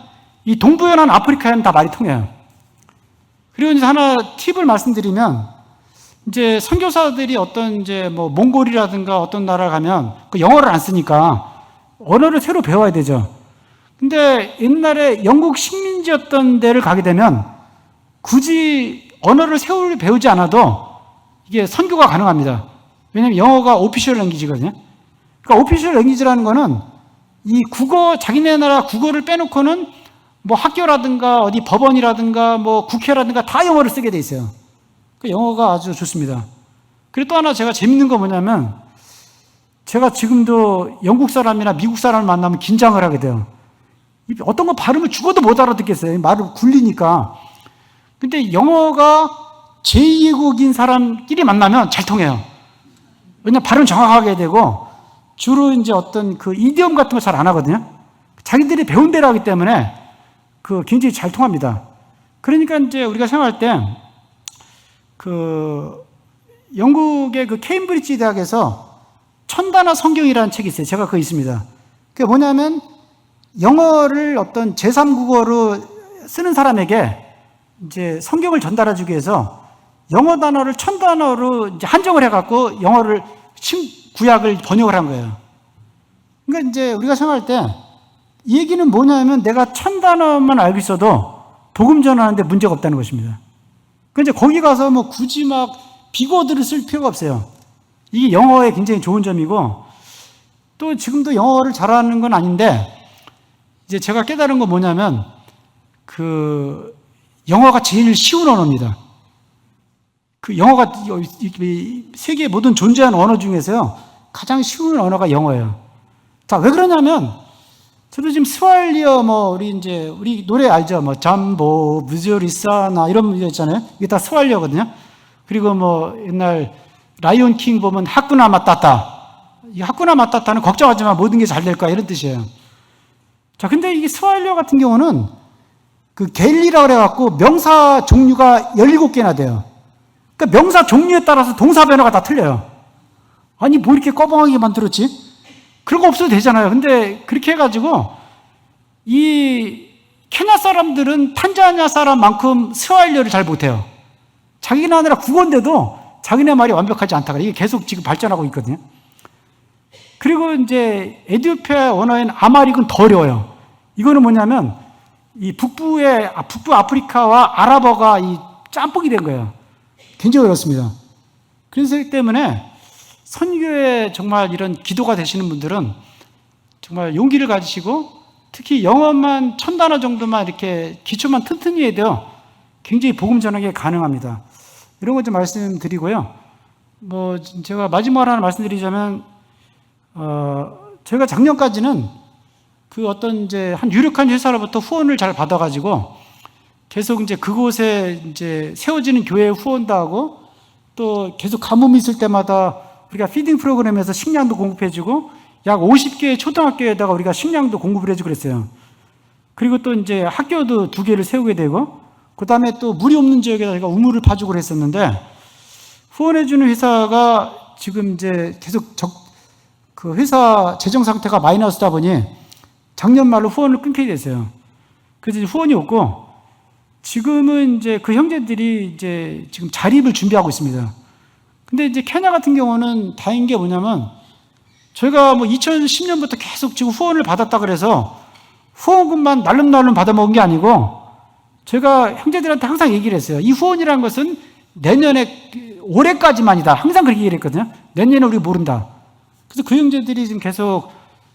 이 동부연안 아프리카에는 다 말이 통해요. 그리고 이제 하나 팁을 말씀드리면 이제 선교사들이 어떤 이제 뭐 몽골이라든가 어떤 나라를 가면 그 영어를 안 쓰니까 언어를 새로 배워야 되죠. 근데 옛날에 영국 식민지였던 데를 가게 되면 굳이 언어를 새로 배우지 않아도 이게 선교가 가능합니다. 왜냐하면 영어가 오피셜 랭귀지거든요. 그러니까 오피셜 랭귀지라는 거는 이 국어, 자기네 나라 국어를 빼놓고는 뭐 학교라든가 어디 법원이라든가 뭐 국회라든가 다 영어를 쓰게 돼 있어요. 그 영어가 아주 좋습니다. 그리고 또 하나 제가 재밌는 거 뭐냐면 제가 지금도 영국 사람이나 미국 사람을 만나면 긴장을 하게 돼요. 어떤 거 발음을 죽어도 못 알아듣겠어요. 말을 굴리니까. 근데 영어가 제2외국인 사람끼리 만나면 잘 통해요. 왜냐면 발음 정확하게 되고 주로 이제 어떤 그 이디엄 같은 거 잘 안 하거든요. 자기들이 배운 대로 하기 때문에 그 굉장히 잘 통합니다. 그러니까 이제 우리가 생각할 때 그 영국의 그 케임브리지 대학에서 천단어 성경이라는 책이 있어요. 제가 그거 있습니다. 그게 뭐냐면 영어를 어떤 제3국어로 쓰는 사람에게 이제 성경을 전달해주기 위해서 영어 단어를 1000단어로 이제 한정을 해갖고 영어를 구약을 번역을 한 거예요. 그러니까 이제 우리가 생각할 때 이 얘기는 뭐냐면 내가 1000단어만 알고 있어도 복음 전하는데 문제가 없다는 것입니다. 그러니까 이제 거기 가서 뭐 굳이 막 비고들을 쓸 필요가 없어요. 이게 영어의 굉장히 좋은 점이고 또 지금도 영어를 잘하는 건 아닌데 이제 제가 깨달은 건 뭐냐면 그 영어가 제일 쉬운 언어입니다. 그 영어가 세계 모든 존재하는 언어 중에서요 가장 쉬운 언어가 영어예요. 자, 왜 그러냐면 저도 지금 스왈리어 우리 노래 알죠? 뭐 잠보, 무즈리사나 이런 거 있잖아요. 이게 다 스왈리어거든요. 그리고 뭐 옛날 라이온 킹 보면 하쿠나 마타타. 이 하쿠나 마타타는 걱정하지 마, 모든 게 잘 될 거야 이런 뜻이에요. 자, 근데 이게 스왈리어 같은 경우는 그 겔리라고 그래갖고 명사 종류가 17개나 돼요. 그러니까 명사 종류에 따라서 동사 변화가 다 틀려요. 아니 뭐 이렇게 꺼벙하게 만들었지? 그런 거 없어도 되잖아요. 근데 그렇게 해가지고 이 케냐 사람들은 탄자니아 사람만큼 스왈리어를 잘 못해요. 자기네 나라 국어인데도 자기네 말이 완벽하지 않다가 이게 계속 지금 발전하고 있거든요. 그리고 이제 에티오피아 언어인 아마릭은 더 어려워요. 이거는 뭐냐면 이 북부 아프리카와 아랍어가 이 짬뽕이 된 거예요. 굉장히 어렵습니다. 그래서 때문에 선교에 정말 이런 기도가 되시는 분들은 정말 용기를 가지시고 특히 영어만 1000단어 정도만 이렇게 기초만 튼튼히 해야 돼요. 굉장히 복음 전하기가 가능합니다. 이런 것 좀 말씀드리고요. 뭐 제가 마지막으로 하나 말씀드리자면 제가 작년까지는 그 어떤 이제 한 유력한 회사로부터 후원을 잘 받아가지고 계속 이제 그곳에 이제 세워지는 교회에 후원도 하고 또 계속 가뭄이 있을 때마다 우리가 피딩 프로그램에서 식량도 공급해주고 약 50개의 초등학교에다가 우리가 식량도 공급을 해주고 그랬어요. 그리고 또 이제 학교도 2개를 세우게 되고 그 다음에 또 물이 없는 지역에다 저희가 우물을 파주고 그랬었는데 후원해주는 회사가 지금 이제 계속 그 회사 재정 상태가 마이너스다 보니 작년 말로 후원을 끊게 됐어요. 그래서 이제 후원이 없고 지금은 이제 그 형제들이 이제 지금 자립을 준비하고 있습니다. 근데 이제 케냐 같은 경우는 다행인 게 뭐냐면 저희가 뭐 2010년부터 계속 지금 후원을 받았다 그래서 후원금만 날름날름 받아먹은 게 아니고 제가 형제들한테 항상 얘기를 했어요. 이 후원이라는 것은 내년에 올해까지만이다. 항상 그렇게 얘기를 했거든요. 내년에 우리 모른다. 그래서 그 형제들이 지금 계속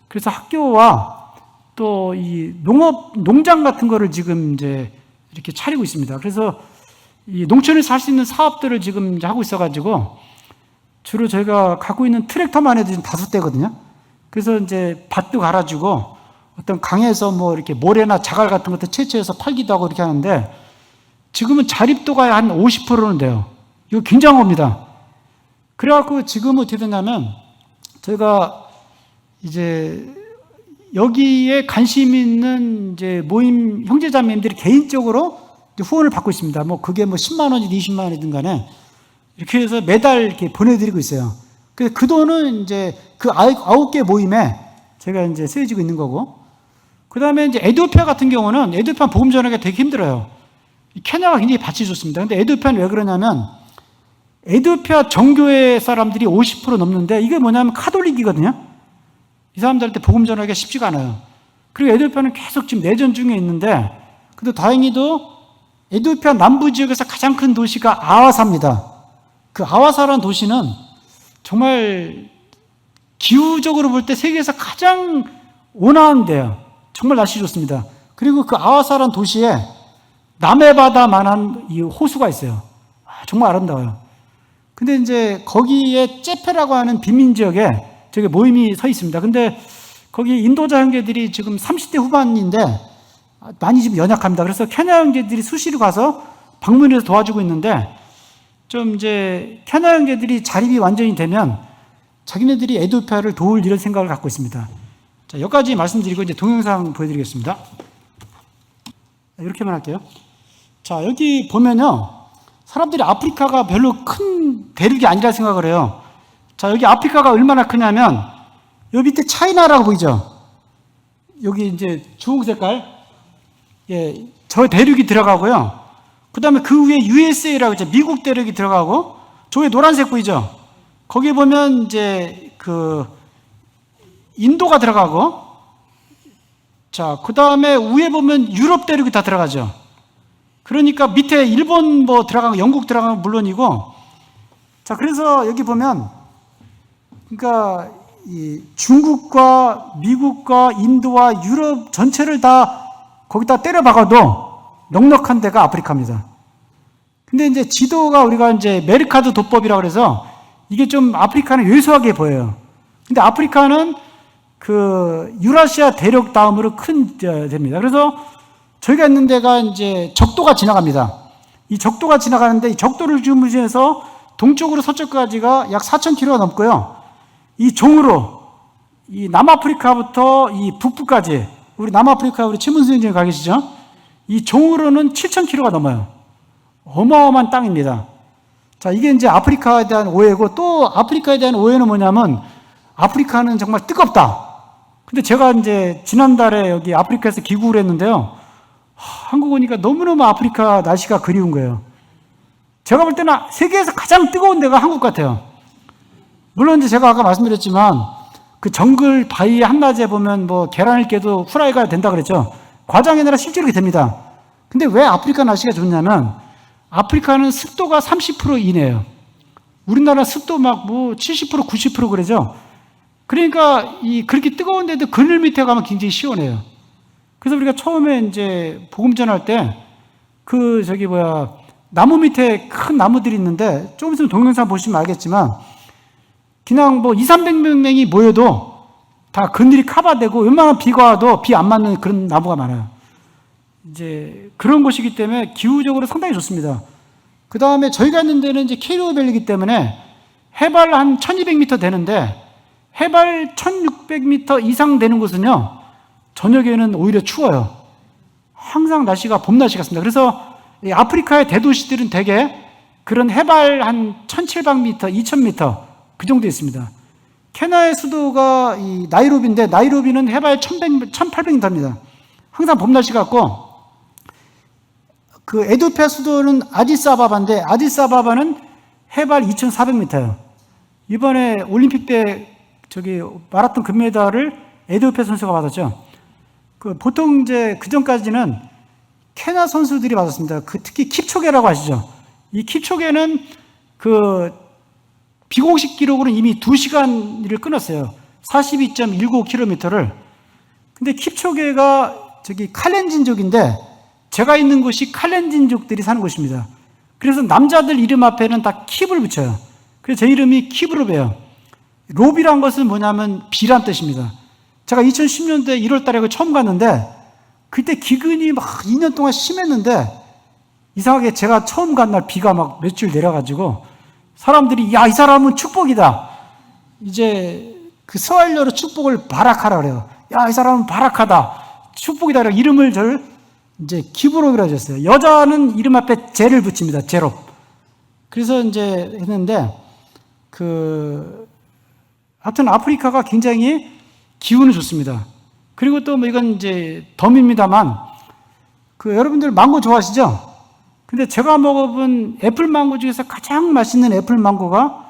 그래서 학교와 또 이 농장 같은 거를 지금 이제 이렇게 차리고 있습니다. 그래서 이 농촌에서 할 수 있는 사업들을 지금 이제 하고 있어가지고 주로 저희가 갖고 있는 트랙터만 해도 지금 5대거든요. 그래서 이제 밭도 갈아주고 어떤 강에서 뭐 이렇게 모래나 자갈 같은 것도 채취해서 팔기도 하고 이렇게 하는데 지금은 자립도가 한 50%는 돼요. 이거 굉장한 겁니다. 그래갖고 지금은 어떻게 되냐면 저희가 이제 여기에 관심 있는 이제 모임 형제자매님들이 개인적으로 후원을 받고 있습니다. 뭐 그게 뭐 10만 원이든 20만 원이든 간에 이렇게 해서 매달 이렇게 보내드리고 있어요. 그래서 그 돈은 이제 그 9개 모임에 제가 이제 쓰여지고 있는 거고, 그 다음에 이제 에티오피아 같은 경우는 에티오피아 복음 전하기가 되게 힘들어요. 케냐가 굉장히 밭이 좋습니다. 근데 에티오피아는 왜 그러냐면 에티오피아 정교회 사람들이 50% 넘는데 이게 뭐냐면 카톨릭이거든요. 이 사람들한테 복음 전하기가 쉽지가 않아요. 그리고 에티오피아는 계속 지금 내전 중에 있는데, 근데 다행히도 에티오피아 남부 지역에서 가장 큰 도시가 아와사입니다. 그 아와사라는 도시는 정말 기후적으로 볼 때 세계에서 가장 온화한 데요. 정말 날씨 좋습니다. 그리고 그 아와사라는 도시에 남해바다만한 이 호수가 있어요. 정말 아름다워요. 근데 이제 거기에 째페라고 하는 빈민 지역에 저기 모임이 서 있습니다. 근데 거기 인도자 형제들이 지금 30대 후반인데 많이 지금 연약합니다. 그래서 케냐 형제들이 수시로 가서 방문해서 도와주고 있는데 좀 이제 케냐 형제들이 자립이 완전히 되면 자기네들이 에티오피아를 도울 이런 생각을 갖고 있습니다. 자, 여기까지 말씀드리고 이제 동영상 보여드리겠습니다. 이렇게만 할게요. 자, 여기 보면요. 사람들이 아프리카가 별로 큰 대륙이 아니라 생각을 해요. 자, 여기 아프리카가 얼마나 크냐면 여기 밑에 차이나라고 보이죠? 여기 이제 주홍 색깔. 예, 저 대륙이 들어가고요. 그 다음에 그 위에 USA라고 이제 미국 대륙이 들어가고, 저기 노란색 보이죠? 거기 보면 이제 그 인도가 들어가고, 자, 그 다음에 위에 보면 유럽 대륙이 다 들어가죠. 그러니까 밑에 일본 뭐 들어가고 영국 들어가면 물론이고, 자, 그래서 여기 보면, 그러니까 이 중국과 미국과 인도와 유럽 전체를 다 거기다 때려 박아도 넉넉한 데가 아프리카입니다. 근데 이제 지도가 우리가 이제 메르카드 도법이라고 그래서 이게 좀 아프리카는 왜소하게 보여요. 근데 아프리카는 그 유라시아 대륙 다음으로 큰 데입니다. 그래서 저희가 있는 데가 이제 적도가 지나갑니다. 이 적도가 지나가는데 이 적도를 중심해서 동쪽으로 서쪽까지가 약 4,000km가 넘고요. 이 종으로 이 남아프리카부터 이 북부까지 우리 남아프리카 우리 최문수 형님 가 계시죠? 이 종으로는 7,000km가 넘어요. 어마어마한 땅입니다. 자, 이게 이제 아프리카에 대한 오해고, 또 아프리카에 대한 오해는 뭐냐면 아프리카는 정말 뜨겁다. 근데 제가 이제 지난달에 여기 아프리카에서 귀국을 했는데요. 한국 오니까 너무너무 아프리카 날씨가 그리운 거예요. 제가 볼 때는 세계에서 가장 뜨거운 데가 한국 같아요. 물론 이제 제가 아까 말씀드렸지만 그 정글 바위 한낮에 보면 뭐 계란을 깨도 후라이가 된다 그랬죠. 과장이 아니라 실제로 그렇게 됩니다. 근데 왜 아프리카 날씨가 좋냐면 아프리카는 습도가 30% 이내예요. 우리나라 습도 막 뭐 70% 90% 그러죠. 그러니까 이 그렇게 뜨거운데도 그늘 밑에 가면 굉장히 시원해요. 그래서 우리가 처음에 이제 복음 전할 때 나무 밑에 큰 나무들이 있는데 조금 있으면 동영상 보시면 알겠지만 그냥 뭐 200~300명이 모여도 다 그늘이 커버되고 웬만한 비가 와도 비 안 맞는 그런 나무가 많아요. 이제 그런 곳이기 때문에 기후적으로 상당히 좋습니다. 그 다음에 저희가 있는 데는 이제 캐리어밸리이기 때문에 해발 한 1200m 되는데 해발 1600m 이상 되는 곳은요, 저녁에는 오히려 추워요. 항상 날씨가 봄 날씨 같습니다. 그래서 아프리카의 대도시들은 대개 그런 해발 한 1700m, 2000m 그 정도 있습니다. 케냐의 수도가 이 나이로비인데 나이로비는 해발 1800m입니다. 항상 봄 날씨 같고, 그 에티오피아 수도는 아디스아바바인데 아디스아바바는 해발 2400m예요. 이번에 올림픽 때 마라톤 금메달을 에티오피아 선수가 받았죠. 보통 이제 그 전까지는 케냐 선수들이 받았습니다. 특히 킵초게라고 아시죠? 이 킵초게는 비공식 기록으로는 이미 2시간을 끊었어요. 42.19km를. 근데 킵초게가 칼렌진족인데 제가 있는 곳이 칼렌진족들이 사는 곳입니다. 그래서 남자들 이름 앞에는 다 킵을 붙여요. 그래서 제 이름이 킵으로베요. 로비란 것은 뭐냐면 비란 뜻입니다. 제가 2010년도에 1월 달에 처음 갔는데 그때 기근이 막 2년 동안 심했는데 이상하게 제가 처음 간 날 비가 막 몇 줄 내려가지고 사람들이 야, 이 사람은 축복이다. 이제 그 스와힐리어로 축복을 바락하라 그래요. 야, 이 사람은 바락하다. 축복이다. 이름을 이제 기브롭이라고 하셨어요. 여자는 이름 앞에 제를 붙입니다. 제롭. 그래서 이제 했는데 하여튼 아프리카가 굉장히 기후는 좋습니다. 그리고 또 이건 이제 덤입니다만 여러분들 망고 좋아하시죠? 근데 제가 먹어본 애플 망고 중에서 가장 맛있는 애플 망고가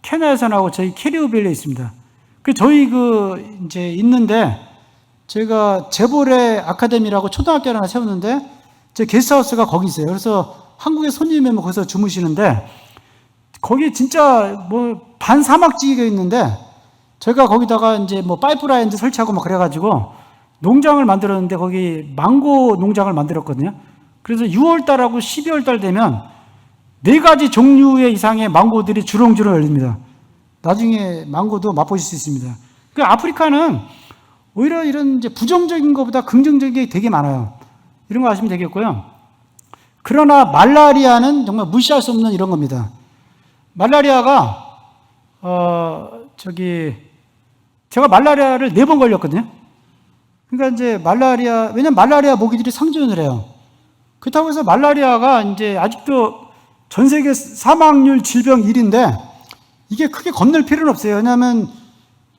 케냐에서 나오고 저희 캐리어밸리에 있습니다. 저희 이제 있는데 저희가 제보레 아카데미라고 초등학교를 하나 세웠는데 제 게스트하우스가 거기 있어요. 그래서 한국에 손님이 오면 거기서 주무시는데 거기 진짜 반사막지기가 있는데 저희가 거기다가 이제 파이프라인도 설치하고 그래가지고 농장을 만들었는데 거기 망고 농장을 만들었거든요. 그래서 6월달하고 12월달 되면 4가지 종류의 이상의 망고들이 주렁주렁 열립니다. 나중에 망고도 맛보실 수 있습니다. 아프리카는 오히려 이런 이제 부정적인 것보다 긍정적인 게 되게 많아요. 이런 거 아시면 되겠고요. 그러나 말라리아는 정말 무시할 수 없는 이런 겁니다. 말라리아가 제가 말라리아를 4번 걸렸거든요. 그러니까 이제 왜냐면 말라리아 모기들이 상존을 해요. 그렇다고 해서 말라리아가 이제 아직도 전 세계 사망률 질병 1위인데 이게 크게 겁낼 필요는 없어요. 왜냐하면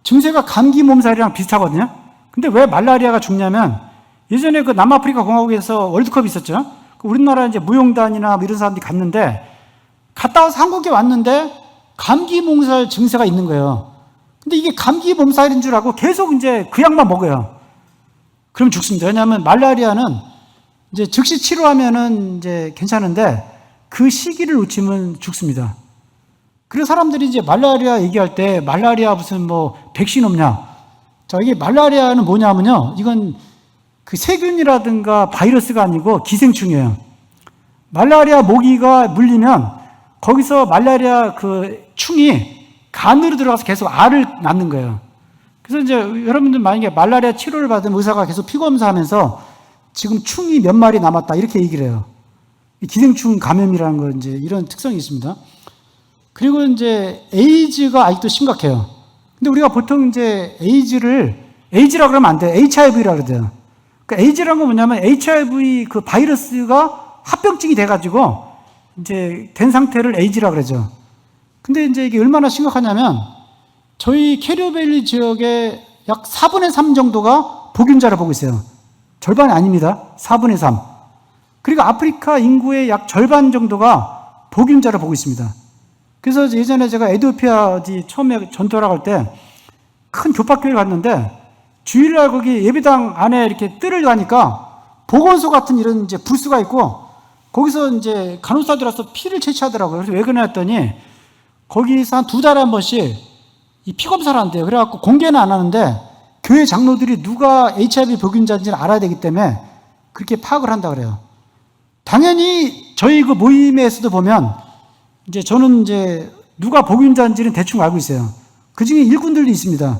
증세가 감기 몸살이랑 비슷하거든요. 근데 왜 말라리아가 죽냐면 예전에 남아프리카 공화국에서 월드컵이 있었죠. 우리나라 이제 무용단이나 이런 사람들이 갔는데 갔다 와서 한국에 왔는데 감기 몸살 증세가 있는 거예요. 근데 이게 감기 몸살인 줄 알고 계속 이제 그 약만 먹어요. 그럼 죽습니다. 왜냐하면 말라리아는 이제 즉시 치료하면은 이제 괜찮은데 그 시기를 놓치면 죽습니다. 그래서 사람들이 이제 말라리아 얘기할 때 말라리아 무슨 백신 없냐. 자, 이게 말라리아는 뭐냐면요. 이건 세균이라든가 바이러스가 아니고 기생충이에요. 말라리아 모기가 물리면 거기서 말라리아 충이 간으로 들어가서 계속 알을 낳는 거예요. 그래서 이제 여러분들 만약에 말라리아 치료를 받은 의사가 계속 피검사하면서 지금 충이 몇 마리 남았다 이렇게 얘기를 해요. 기생충 감염이라는 거 이제 이런 특성이 있습니다. 그리고 이제 에이즈가 아직도 심각해요. 근데 우리가 보통 이제 에이즈라고 그러면 안 돼요. HIV라고 그래요. 에이즈라는 건 뭐냐면 HIV 바이러스가 합병증이 돼가지고 이제 된 상태를 에이즈라고 그러죠. 근데 이제 이게 얼마나 심각하냐면 저희 캐리어밸리 지역의 약 4분의 3 정도가 복균자를 보고 있어요. 절반이 아닙니다. 4분의 3. 그리고 아프리카 인구의 약 절반 정도가 복균자를 보고 있습니다. 그래서 예전에 제가 에티오피아 처음에 전도하러 갈 때 큰 교파교회를 갔는데 주일날 거기 예배당 안에 이렇게 뜰을 가니까 보건소 같은 이런 이제 부스가 있고 거기서 이제 간호사들 와서 피를 채취하더라고요. 그래서 왜 그러냐 했더니 거기서 한 2달에 한 번씩 이 피검사를 한대요. 그래갖고 공개는 안 하는데 교회 장로들이 누가 HIV 보균자인지를 알아야 되기 때문에 그렇게 파악을 한다 그래요. 당연히 저희 그 모임에서도 보면 이제 저는 이제 누가 보균자인지는 대충 알고 있어요. 그 중에 일꾼들도 있습니다.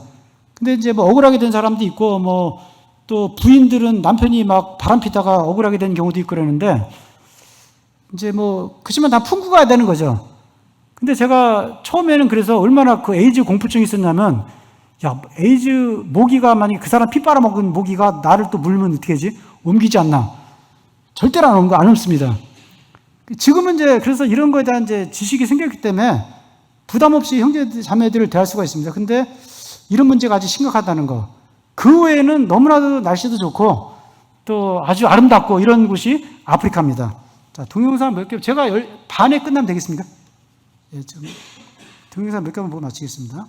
근데 이제 뭐 억울하게 된 사람도 있고 뭐 또 부인들은 남편이 막 바람 피다가 억울하게 된 경우도 있고 그러는데 이제 뭐 그치만 다 품고 가야 되는 거죠. 근데 제가 처음에는 그래서 얼마나 그 에이즈 공포증이 있었냐면 야, 에이즈 모기가 만약에 그 사람 피 빨아먹은 모기가 나를 또 물면 어떻게 하지? 옮기지 않나? 절대로 안 옮습니다. 지금은 이제 그래서 이런 거에 대한 이제 지식이 생겼기 때문에 부담 없이 형제 자매들을 대할 수가 있습니다. 근데 이런 문제가 아주 심각하다는 거. 그 외에는 너무나도 날씨도 좋고 또 아주 아름답고 이런 곳이 아프리카입니다. 자, 동영상 몇 개, 제가 반에 끝나면 되겠습니까? 예, 동영상 몇 개만 보고 마치겠습니다.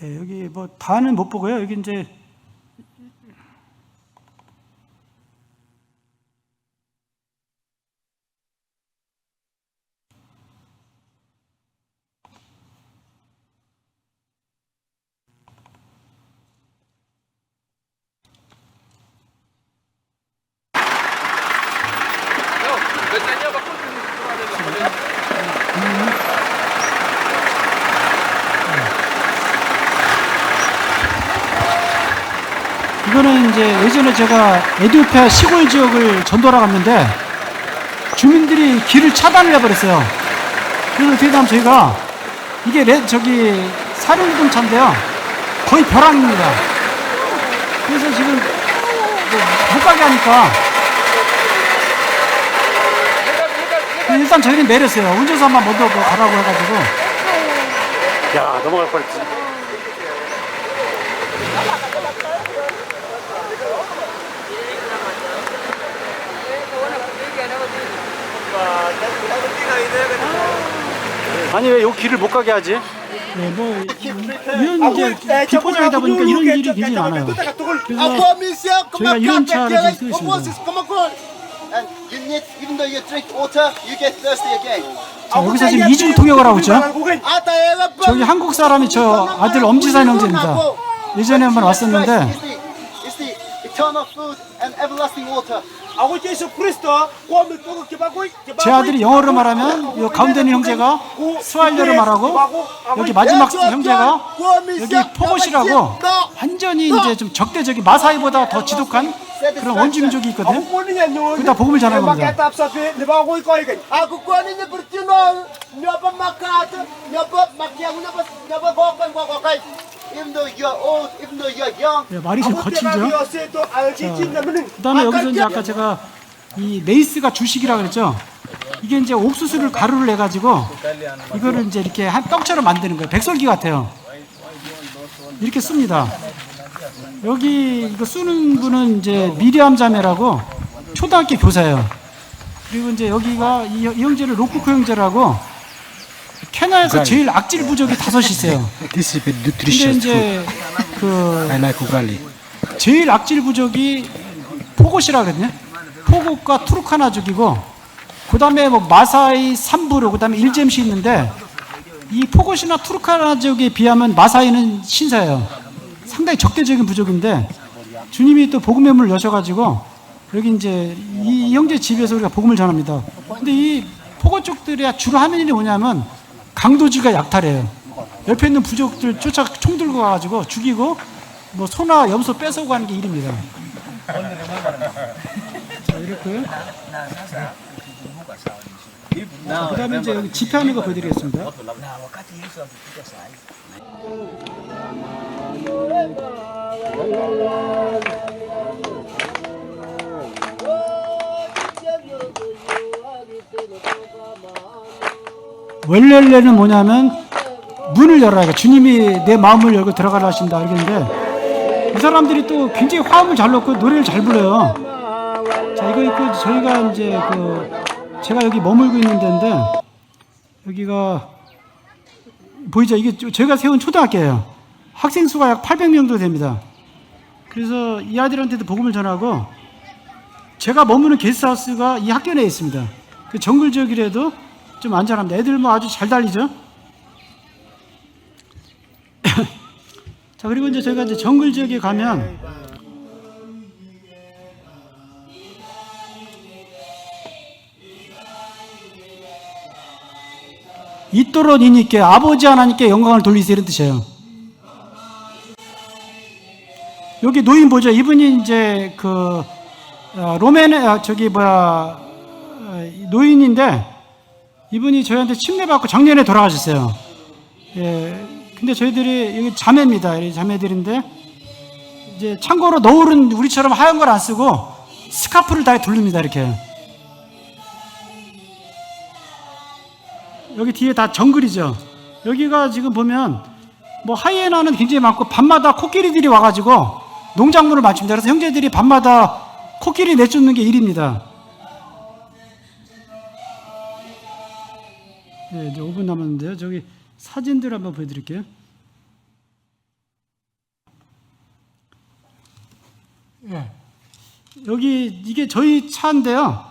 예, 여기 뭐 다는 못 보고요. 여기 이제 이거는 이제 예전에 제가 에티오피아 시골 지역을 전도하러 갔는데 주민들이 길을 차단을 해버렸어요. 그래서 어떻게 하면 저희가 이게 저기 사륜자동차인데요. 거의 벼랑입니다. 그래서 지금 못 가게 하니까 일단 저희는 내렸어요. 운전사만 먼저 가라고 해가지고. 야, 넘어갈 뻔했지. 아니 왜 이 길을 못 가게 하지? 네, 뭐 이런 이제 비포장이다 보니까 이런 일이 굉장히 많아요. 그래서 저희가 이런 차를 쓰고 있습니다. 자, 여기서 지금 이중 통역을 하고 있죠. 저기 한국 사람이 저 아들 엄지산 형제입니다. 예전에 한번 왔었는데 제 아들이 영어로 말하면 요 가운데 있는 형제가 스왈려로 말하고 여기 마지막 형제가 여기 포고시라고 완전히 이제 좀 적대적인 마사이보다 더 지독한 그런 원주민족이 있거든요. 거기다 복음을 전하는 겁니다. 네, 말이 좀 거칠죠? 그 다음에 여기서 이제 아까 제가 이 레이스가 주식이라고 그랬죠? 이게 이제 옥수수를 가루를 내가지고 이거를 이제 이렇게 한 떡처럼 만드는 거예요. 백설기 같아요. 이렇게 씁니다. 여기 이거 쓰는 분은 이제 미리암 자매라고 초등학교 교사예요. 그리고 이제 여기가 이 형제를 로쿠코 형제라고 케냐에서 제일 악질 부족이 5이 있어요. 근데 이제 그 제일 악질 부족이 포고시라 그랬냐? 포고과 투르카나족이고 그 다음에 뭐 마사이, 삼부르, 그 다음에 일잼시 있는데 이 포고시나 투르카나족에 비하면 마사이는 신사예요. 상당히 적대적인 부족인데 주님이 또 복음의 문을 여셔가지고 여기 이제 이 형제 집에서 우리가 복음을 전합니다. 근데 이 포고 쪽들이 주로 하는 일이 뭐냐면 강도지가 약탈해요. 옆에 있는 부족들 쫓아 총 들고 가가지고 죽이고 뭐 소나 염소 뺏어오고 하는 게 일입니다. 자, 이렇게. 그 다음에 이제 여기 집회하는 거 보여드리겠습니다. 웰렐레는 뭐냐면 문을 열어야 돼. 주님이 내 마음을 열고 들어가라 하신다 이러는데 이 사람들이 또 굉장히 화음을 잘 넣고 노래를 잘 불러요. 자, 이거 있고 저희가 이제 그 제가 여기 머물고 있는 데인데 여기가 보이죠? 이게 저희가 세운 초등학교예요. 학생 수가 약 800명 정도 됩니다. 그래서 이 아이들한테도 복음을 전하고, 제가 머무는 게스트하우스가 이 학교 내에 있습니다. 그 정글 지역이라도 좀 안전합니다. 애들 뭐 아주 잘 달리죠. 자, 그리고 이제 저희가 이제 정글 지역에 가면 이토록 이니께 아버지 하나님께 영광을 돌리세요 이런 뜻이에요. 여기 노인 보죠. 이분이 이제 그 노인인데, 이분이 저희한테 침례받고 작년에 돌아가셨어요. 예. 근데 저희들이 여기 자매입니다. 이 자매들인데, 이제 참고로 너울은 우리처럼 하얀 걸 안 쓰고 스카프를 다 두릅니다. 이렇게. 여기 뒤에 다 정글이죠. 여기가 지금 보면 뭐 하이에나는 굉장히 많고, 밤마다 코끼리들이 와가지고 농작물을 맞춥니다. 그래서 형제들이 밤마다 코끼리 내쫓는 게 일입니다. 네, 이제 5분 남았는데요. 저기 사진들 한번 보여드릴게요. 네. 여기 이게 저희 차인데요.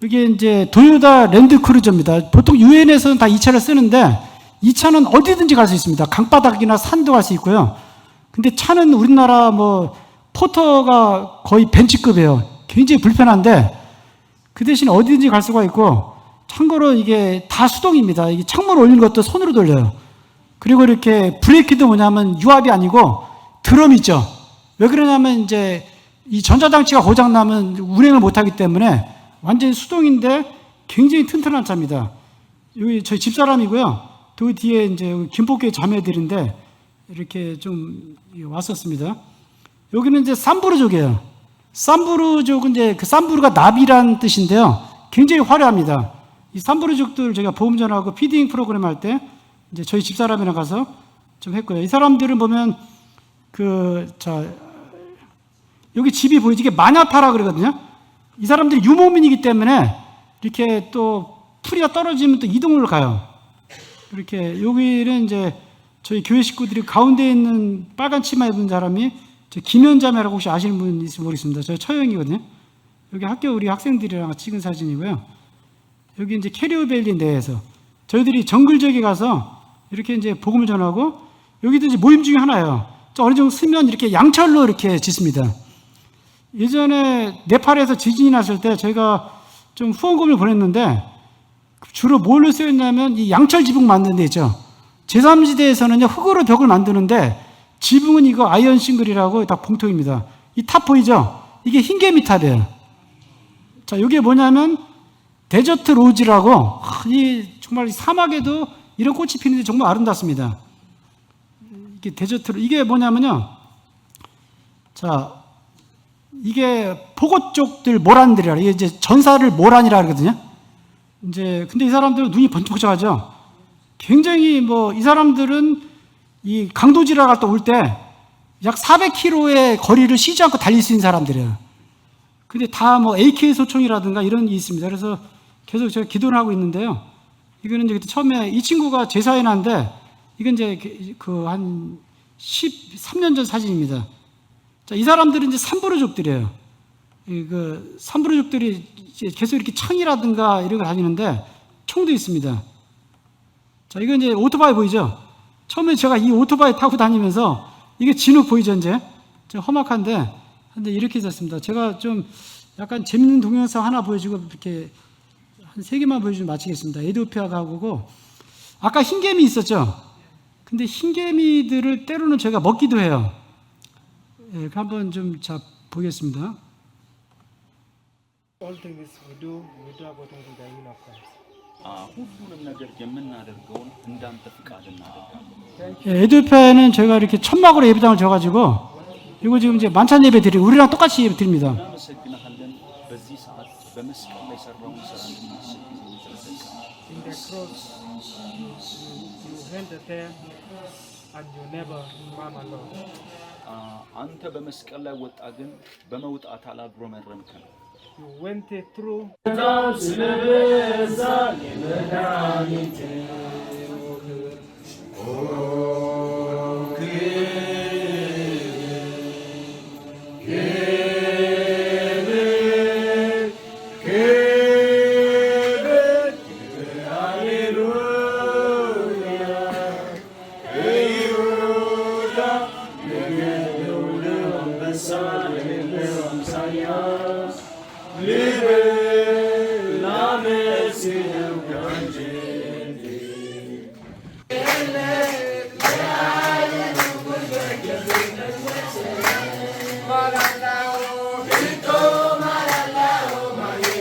이게 이제 도요타 랜드크루저입니다. 보통 유엔에서는 다 이 차를 쓰는데, 이 차는 어디든지 갈 수 있습니다. 강바닥이나 산도 갈 수 있고요. 근데 차는 우리나라 뭐 포터가 거의 벤츠급이에요. 굉장히 불편한데, 그 대신 어디든지 갈 수가 있고, 참고로 이게 다 수동입니다. 이게 창문 올리는 것도 손으로 돌려요. 그리고 이렇게 브레이크도 뭐냐면 유압이 아니고 드럼 있죠. 왜 그러냐면 이제 이 전자장치가 고장나면 운행을 못하기 때문에 완전히 수동인데 굉장히 튼튼한 차입니다. 여기 저희 집사람이고요. 그 뒤에 이제 김포교회 자매들인데 이렇게 좀 왔었습니다. 여기는 이제 삼부르족이에요. 삼부르족은 이제 그 삼부르가 나비란 뜻인데요. 굉장히 화려합니다. 이 삼부르족들 제가 보험전하고 피딩 프로그램 할 때 이제 저희 집사람이랑 가서 좀 했고요. 이 사람들은 보면 여기 집이 보이지? 이게 마냐타라 그러거든요. 이 사람들이 유목민이기 때문에 이렇게 또 풀이가 떨어지면 또 이동을 가요. 이렇게 여기는 이제 저희 교회 식구들이 가운데 있는 빨간 치마 입은 사람이 김현자매라고 혹시 아시는 분 있을지 모르겠습니다. 저희 처형이거든요. 여기 학교 우리 학생들이랑 찍은 사진이고요. 여기 이제 캐리어밸리 내에서 저희들이 정글 지역에 가서 이렇게 이제 복음을 전하고, 여기도 이제 모임 중에 하나예요. 어느 정도 쓰면 이렇게 양철로 이렇게 짓습니다. 예전에 네팔에서 지진이 났을 때 저희가 좀 후원금을 보냈는데, 주로 뭘로 쓰였냐면 이 양철 지붕 만드는 데 있죠. 제3지대에서는 흙으로 벽을 만드는데, 지붕은 이거 아이언 싱글이라고 딱 봉토입니다. 이 탑 보이죠? 이게 흰개미 탑이에요. 자, 이게 뭐냐면 데저트 로즈라고, 정말 사막에도 이런 꽃이 피는데 정말 아름답습니다. 이게 이게 뭐냐면요. 자, 이게 포고 쪽들 모란들이라, 이게 이제 전사를 모란이라 그러거든요. 이제 근데 이 사람들은 눈이 번쩍번쩍하죠. 굉장히 이 사람들은 이 강도지라 갔다 올 때 약 400km의 거리를 쉬지 않고 달릴 수 있는 사람들이에요. 근데 다 AK 소총이라든가 이런 게 있습니다. 그래서 계속 제가 기도를 하고 있는데요. 이거는 이제 처음에 이 친구가 제사인한데, 이건 이제 한 13년 전 사진입니다. 자, 이 사람들은 이제 삼부르족들이에요. 삼부르족들이 계속 이렇게 창이라든가 이런 거 다니는데 총도 있습니다. 자, 이건 이제 오토바이 보이죠? 처음에 제가 이 오토바이 타고 다니면서 이게 진흙 보이죠, 이제? 험악한데, 근데 이렇게 있었습니다. 제가 좀 약간 재밌는 동영상 하나 보여주고 이렇게 한 3개만 보여주면 마치겠습니다. 에티오피아 가구고, 아까 흰개미 있었죠? 근데 흰개미들을 때로는 제가 먹기도 해요. 예, 한번 좀 보겠습니다. 예, 에티오피아에는 저희가 이렇게 천막으로 예배당을 져가지고, 이거 지금 이제 만찬 예배 드리고, 우리랑 똑같이 예배 드립니다. አንተ በመስቀል ላይ ወጣ ግን በመውጣት አላጉረመረምክም። You went through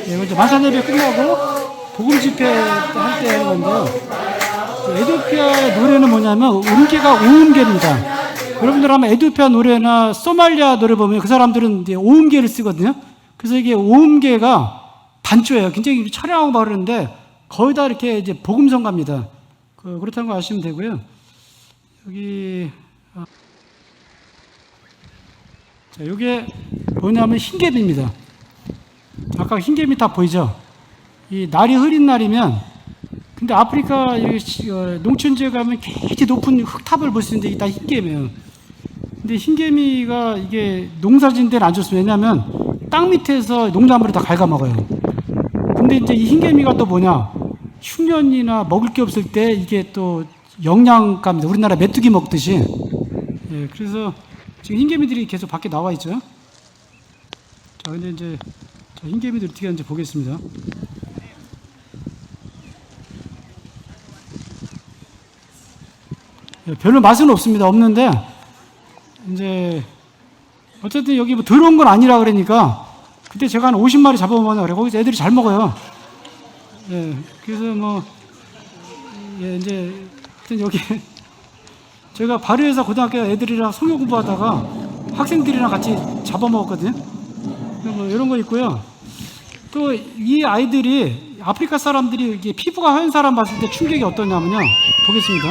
이거 이제 만찬 예배 끝나고 복음 집회 할 때 하는 건데요. 에티오피아의 노래는 뭐냐면 음계가 오음계입니다. 여러분들 아마 에티오피아 노래나 소말리아 노래 보면 그 사람들은 이제 오음계를 쓰거든요. 그래서 이게 오음계가 반조예요. 굉장히 차량하고 바르는데 거의 다 이렇게 이제 복음성가입니다. 그렇다는 거 아시면 되고요. 여기 자, 이게 뭐냐면 흰개비입니다. 아까 흰개비 다 보이죠? 이 날이 흐린 날이면, 근데 아프리카 농촌지에 가면 굉장히 높은 흙탑을 볼 수 있는데 이게 다 흰개미예요. 근데 흰개미가 이게 농사진 데는 안 좋습니다. 왜냐하면 땅 밑에서 농작물을 다 갉아먹어요. 근데 이제 이 흰개미가 또 뭐냐? 흉년이나 먹을 게 없을 때 이게 또 영양가입니다. 우리나라 메뚜기 먹듯이. 예, 그래서 지금 흰개미들이 계속 밖에 나와 있죠. 자, 근데 이제 흰개미들 어떻게 하는지 보겠습니다. 예, 별로 맛은 없는데 이제 어쨌든 여기 뭐 더러운 건 아니라 그러니까 그때 제가 한 50마리 잡아먹었나 그래. 거기서 애들이 잘 먹어요. 예, 그래서 뭐 예, 이제 하여튼 여기 제가 바르에서 고등학교 애들이랑 성경 공부하다가 학생들이랑 같이 잡아먹었거든요. 뭐 이런 거 있고요. 또 이 아이들이 아프리카 사람들이 이게 피부가 하얀 사람 봤을 때 충격이 어떠냐면요. 보겠습니다.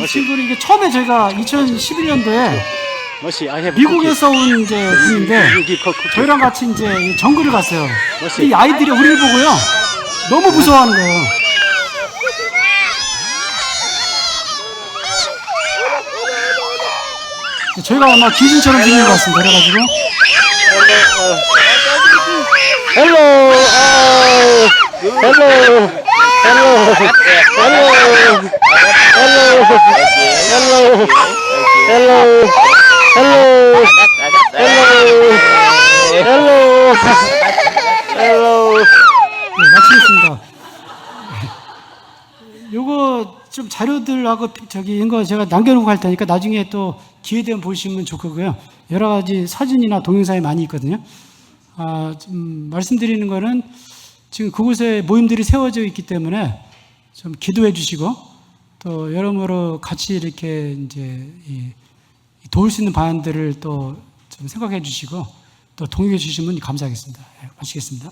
이 친구는 이게 처음에 제가 2011년도에 미국에서 온 이제 분인데 저희랑 같이 이제 정글을 갔어요. 이 아이들이 우리를 보고요. 너무 무서워하는 거예요. 저희가 아마 귀신처럼 생긴 것 같습니다. 그래가지고 Hello, hello, hello, hello, hello, hello. 네, 마치겠습니다. 요거 좀 자료들하고 이런 거 제가 남겨놓고 갈 테니까 나중에 또 기회 되면 보시면 좋고요. 여러 가지 사진이나 동영상이 많이 있거든요. 좀 말씀드리는 거는 지금 그곳에 모임들이 세워져 있기 때문에 좀 기도해 주시고 또 여러모로 같이 이렇게 이제 도울 수 있는 방안들을 또 좀 생각해 주시고 또 동의해 주시면 감사하겠습니다. 마치겠습니다.